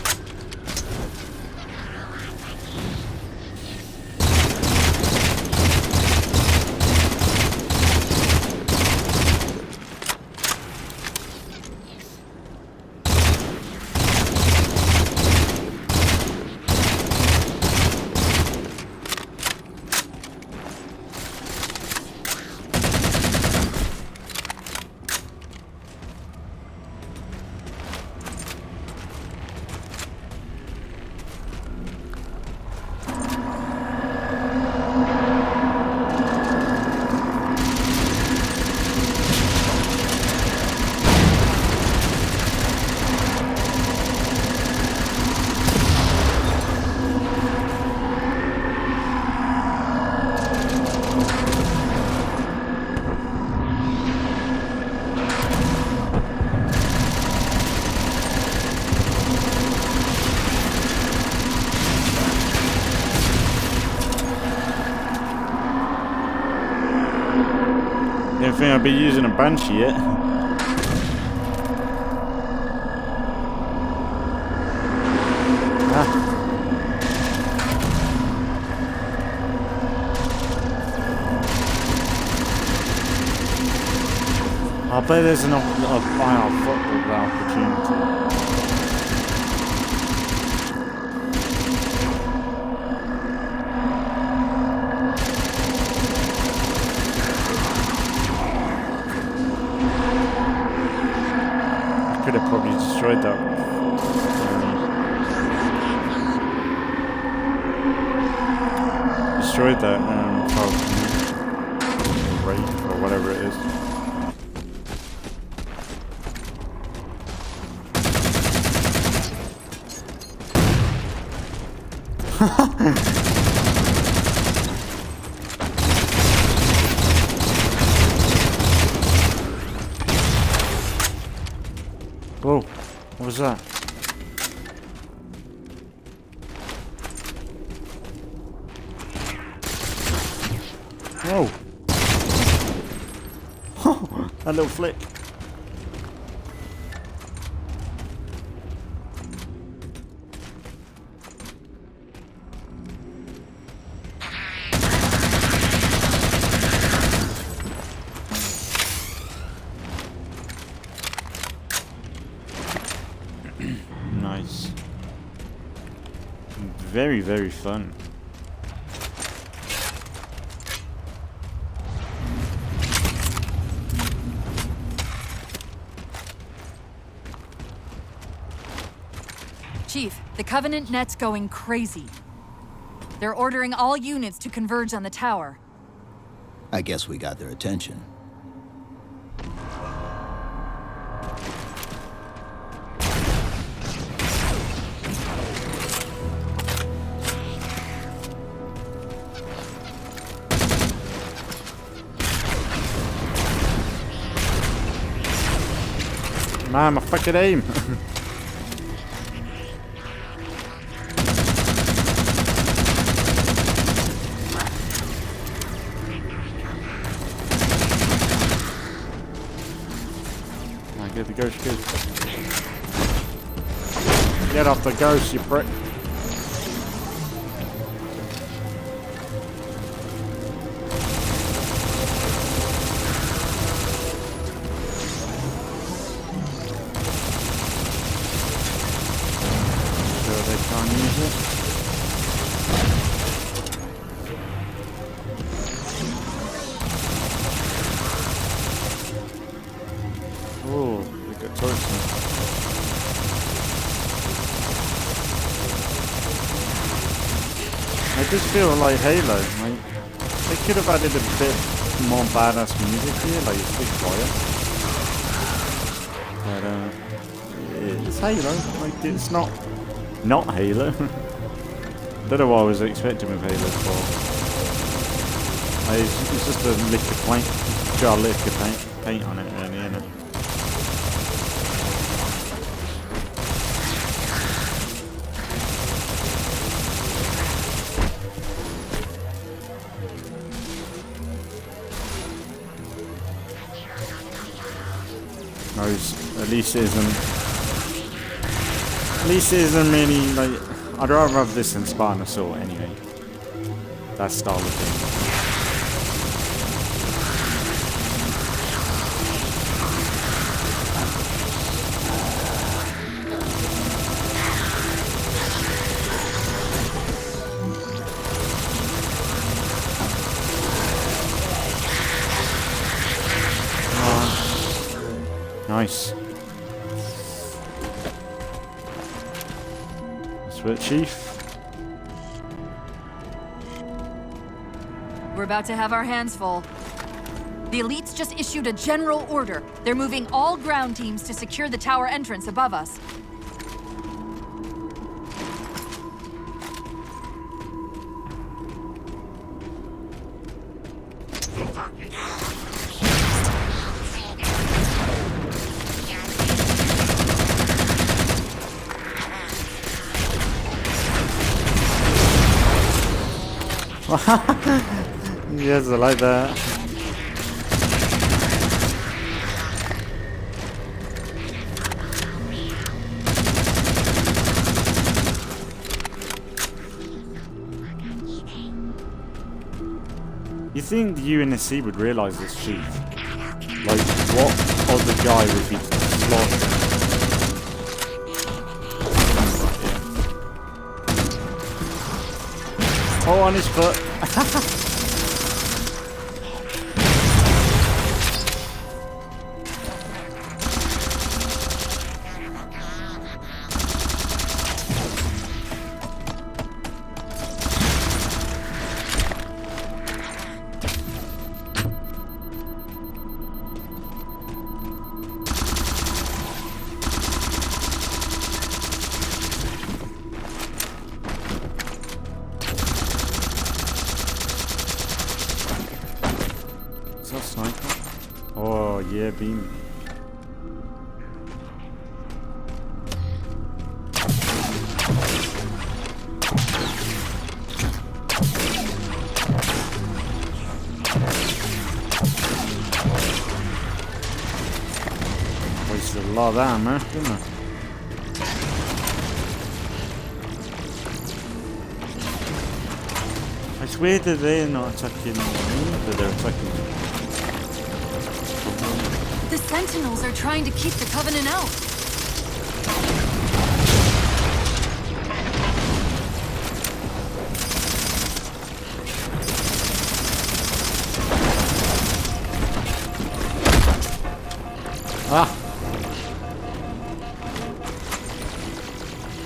think I'll be using a Banshee yet. I bet there's an opportunity. I could have probably destroyed that. Destroyed that Wraith or whatever it is. Whoa, what was that? Whoa. That little flick. Nice. Very, very fun. Chief, the Covenant net's going crazy. They're ordering all units to converge on the tower. I guess we got their attention. Man, my fucking aim. Get the ghost, good. Get off the ghost, you prick. Sure they can't use it. Oh, they got turrets now. I just feel like Halo. Like, they could have added a bit more badass music here, like it's a bit quiet. But it's Halo. Like it's not Halo. Don't know what I was expecting with Halo 4. Like, it's just a lick of paint. Got a lick of paint on it, really, you know. At least it isn't really like. I'd rather have this than Spartan Assault anyway. That style of thing. Nice. That's it, Chief. We're about to have our hands full. The elites just issued a general order. They're moving all ground teams to secure the tower entrance above us. Yes, I like that. You think the UNSC would realise this sheath? Like, what other guy would be slaughtering? Oh, on his foot. Oh, yeah, beam. Wasted a lot of ammo, didn't I? It's weird that they're not attacking me, that they're attacking me. The Sentinels are trying to keep the Covenant out. Ah!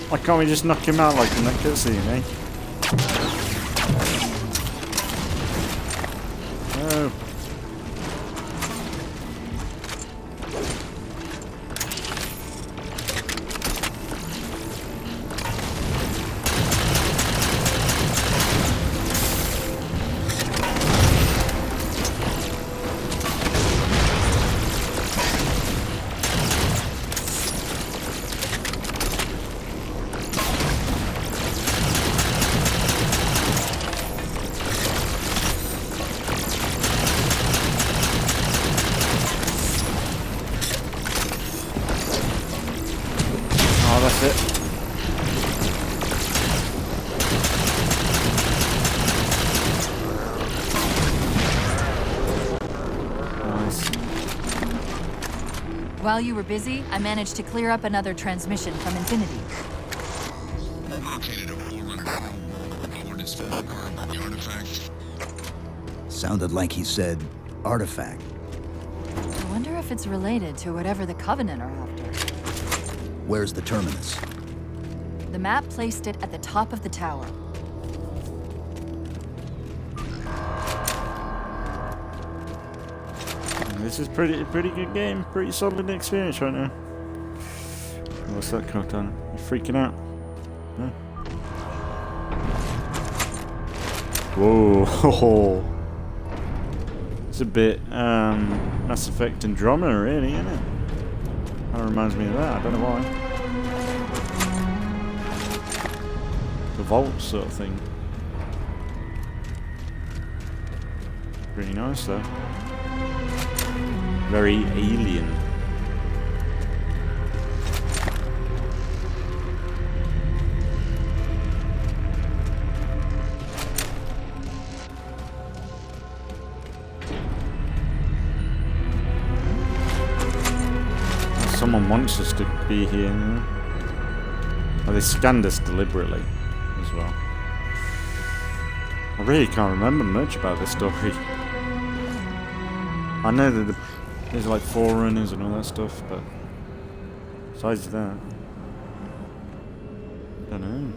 Why can't we just knock him out like in that cutscene, eh? No. Oh, that's it. Nice. While you were busy, I managed to clear up another transmission from Infinity. Located a Forerunner drone. Coordinates to confirm the artifact. Sounded like he said artifact. I wonder if it's related to whatever the Covenant are after. Where's the terminus? The map placed it at the top of the tower. This is pretty good game, pretty solid experience right now. What's that called, Dan? You freaking out? No? Whoa! It's a bit Mass Effect Andromeda, really, isn't it? That reminds me of that. I don't know why. The vault sort of thing. Pretty nice though. Very alien. Someone wants us to be here. Well, they scanned us deliberately as well. I really can't remember much about this story. I know that there's like Forerunners and all that stuff, but besides that, I don't know.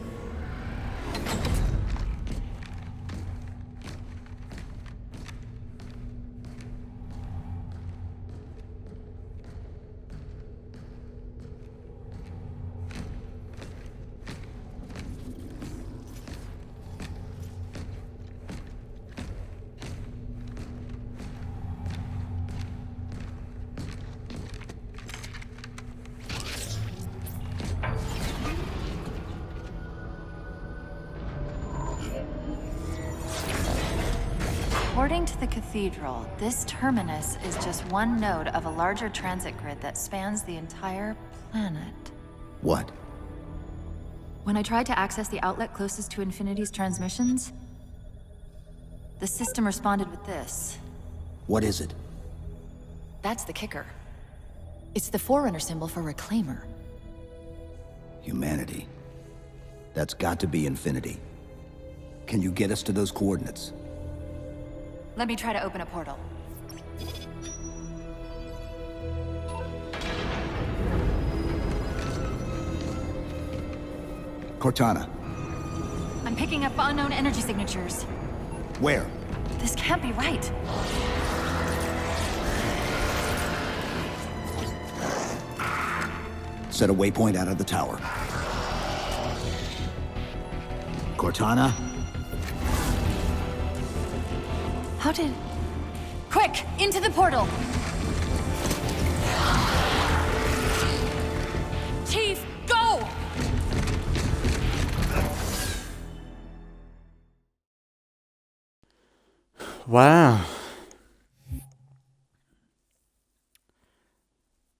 According to the cathedral, this terminus is just one node of a larger transit grid that spans the entire planet. What? When I tried to access the outlet closest to Infinity's transmissions, The system responded with this. What is it? That's the kicker. It's the Forerunner symbol for Reclaimer. Humanity. That's got to be Infinity. Can you get us to those coordinates? Let me try to open a portal. Cortana. I'm picking up unknown energy signatures. Where? This can't be right. Set a waypoint out of the tower. Cortana? How did... Quick! Into the portal! Chief, go! Wow.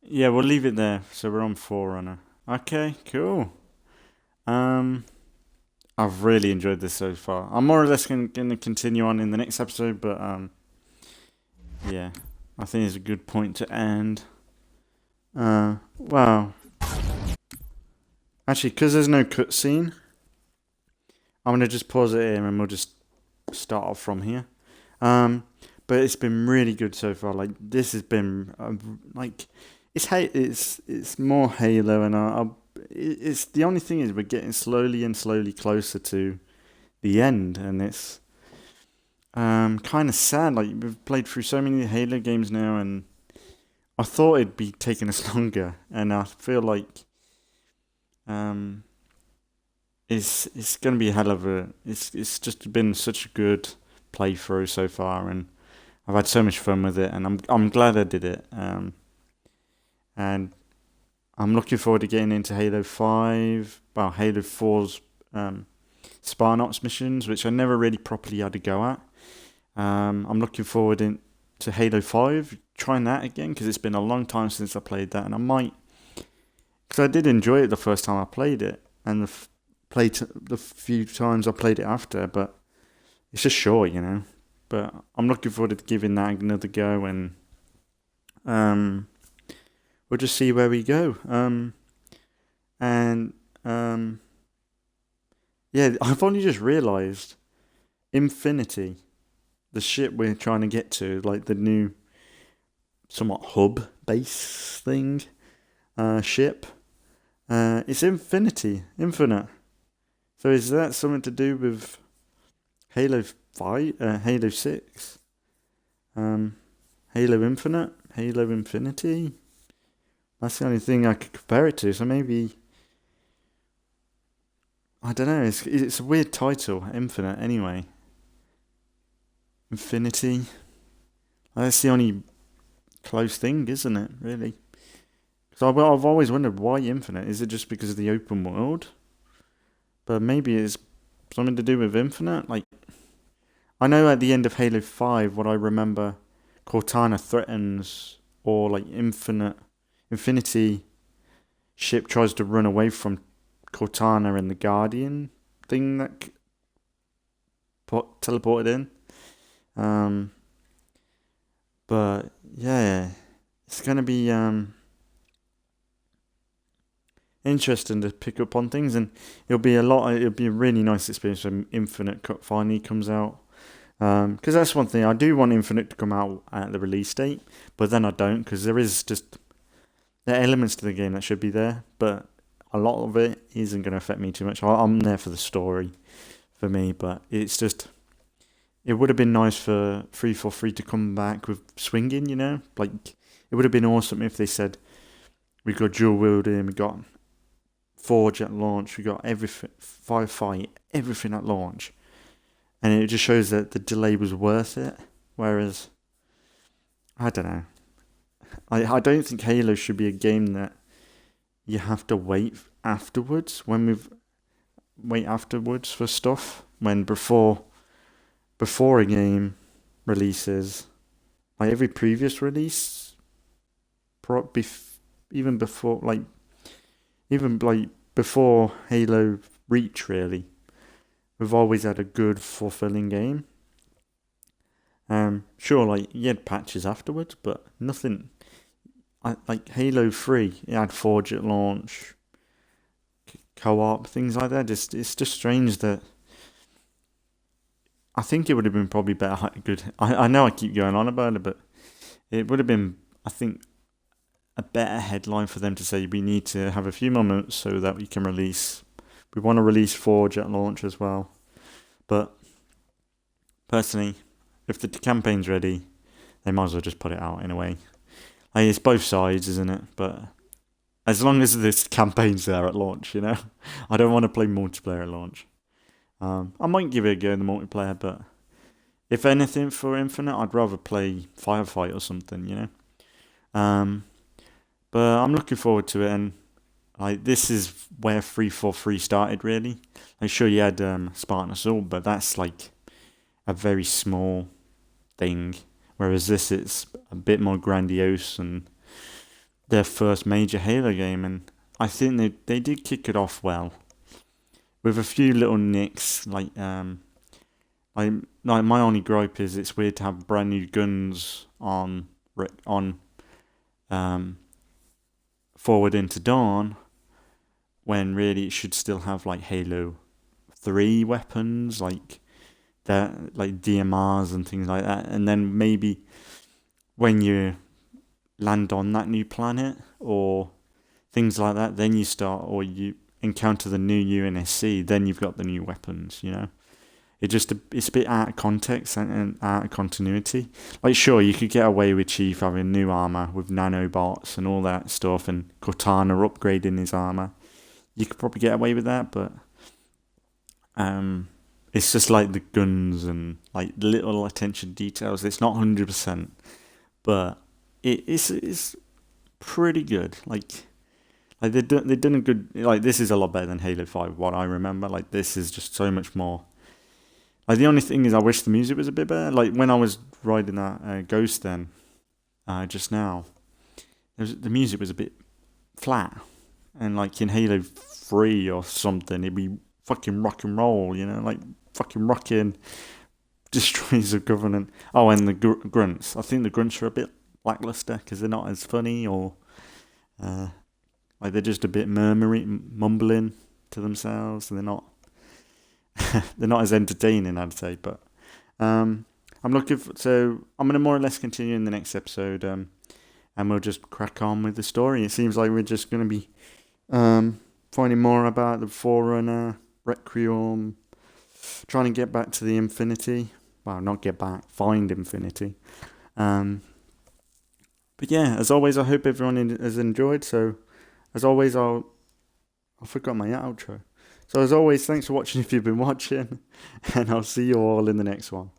Yeah, we'll leave it there. So we're on Forerunner. Okay, cool. I've really enjoyed this so far. I'm more or less going to continue on in the next episode, but yeah, I think it's a good point to end. Wow. Actually, because there's no cutscene, I'm going to just pause it here and we'll just start off from here. But it's been really good so far. Like, this has been like, it's more Halo, and it's the only thing is we're getting slowly and slowly closer to the end, and it's kind of sad. Like, we've played through so many Halo games now, and I thought it'd be taking us longer, and I feel like it's gonna be a hell of a. It's just been such a good playthrough so far, and I've had so much fun with it, and I'm glad I did it. And I'm looking forward to getting into Halo 5, well, Halo 4's Spartan Ops missions, which I never really properly had a go at. I'm looking forward to Halo 5, trying that again, because it's been a long time since I played that, and I might, because I did enjoy it the first time I played it, and the few times I played it after, but it's just short, you know. But I'm looking forward to giving that another go, and we'll just see where we go. Yeah, I've only just realised Infinity, the ship we're trying to get to, like the new somewhat hub base thing, ship. It's infinite. So is that something to do with Halo 5, Halo 6, Halo Infinite, Halo Infinity? That's the only thing I could compare it to. So maybe, I don't know. It's a weird title, Infinite. Anyway, Infinity. That's the only close thing, isn't it? Really? Because I've always wondered why Infinite. Is it just because of the open world? But maybe it's something to do with Infinite. Like, I know at the end of Halo 5, what I remember, Cortana threatens, or like Infinity ship tries to run away from Cortana and the Guardian thing that teleported in. But yeah, it's gonna be interesting to pick up on things, and it'll be a really nice experience when Infinite finally comes out. Because that's one thing, I do want Infinite to come out at the release date, but then I don't, because there are elements to the game that should be there, but a lot of it isn't going to affect me too much. I'm there for the story, for me, but it's just, it would have been nice for 343 to come back with swinging, you know? Like, it would have been awesome if they said, we got dual wielding, we got Forge at launch, we got everything, Firefight, everything at launch. And it just shows that the delay was worth it. Whereas, I don't know. I don't think Halo should be a game that you have to wait afterwards. Wait afterwards for stuff. When before a game releases, like every previous release, even before Halo Reach, really, we've always had a good, fulfilling game. Sure, like you had patches afterwards, but nothing. Like Halo 3, it had Forge at launch, co-op, things like that. It's just strange that. I think it would have been probably better. Good. I know I keep going on about it, but it would have been, I think, a better headline for them to say we need to have a few more months so that we can release. We want to release Forge at launch as well. But personally, if the campaign's ready, they might as well just put it out in a way. Like, it's both sides, isn't it? But as long as this campaign's there at launch, you know, I don't want to play multiplayer at launch. I might give it a go in the multiplayer, but if anything for Infinite, I'd rather play Firefight or something, you know. But I'm looking forward to it, and like this is where 343 started really. I'm sure you had Spartan Assault, but that's like a very small thing, whereas this it's a bit more grandiose and their first major Halo game, and I think they did kick it off well. With a few little nicks, like my only gripe is it's weird to have brand new guns on Forward into Dawn, when really it should still have like Halo 3 weapons, like that, like DMRs and things like that, and then maybe when you land on that new planet or things like that, then you start or you encounter the new UNSC, then you've got the new weapons, you know. It's a bit out of context and out of continuity. Like, sure, you could get away with Chief having new armor with nanobots and all that stuff, and Cortana upgrading his armor. You could probably get away with that, but it's just like the guns and like little attention details. It's not 100%, but it's pretty good. Like they've done a good. Like, this is a lot better than Halo 5. What I remember, like, this is just so much more. Like, the only thing is, I wish the music was a bit better. Like, when I was riding that Ghost then, just now, the music was a bit flat. And, like, in Halo 3 or something, it'd be fucking rock and roll, you know? Like, fucking rocking, destroys the Covenant. Oh, and the grunts. I think the grunts are a bit lackluster, because they're not as funny, or, like, they're just a bit mumbling to themselves, and they're not as entertaining, I'd say, but I'm looking for, so I'm going to more or less continue in the next episode, and we'll just crack on with the story. It seems like we're just going to be finding more about the Forerunner, Requiem, trying to get back to the Infinity. Well, not get back, find Infinity. But yeah, as always, I hope everyone has enjoyed. So, as always, I forgot my outro. So as always, thanks for watching if you've been watching, and I'll see you all in the next one.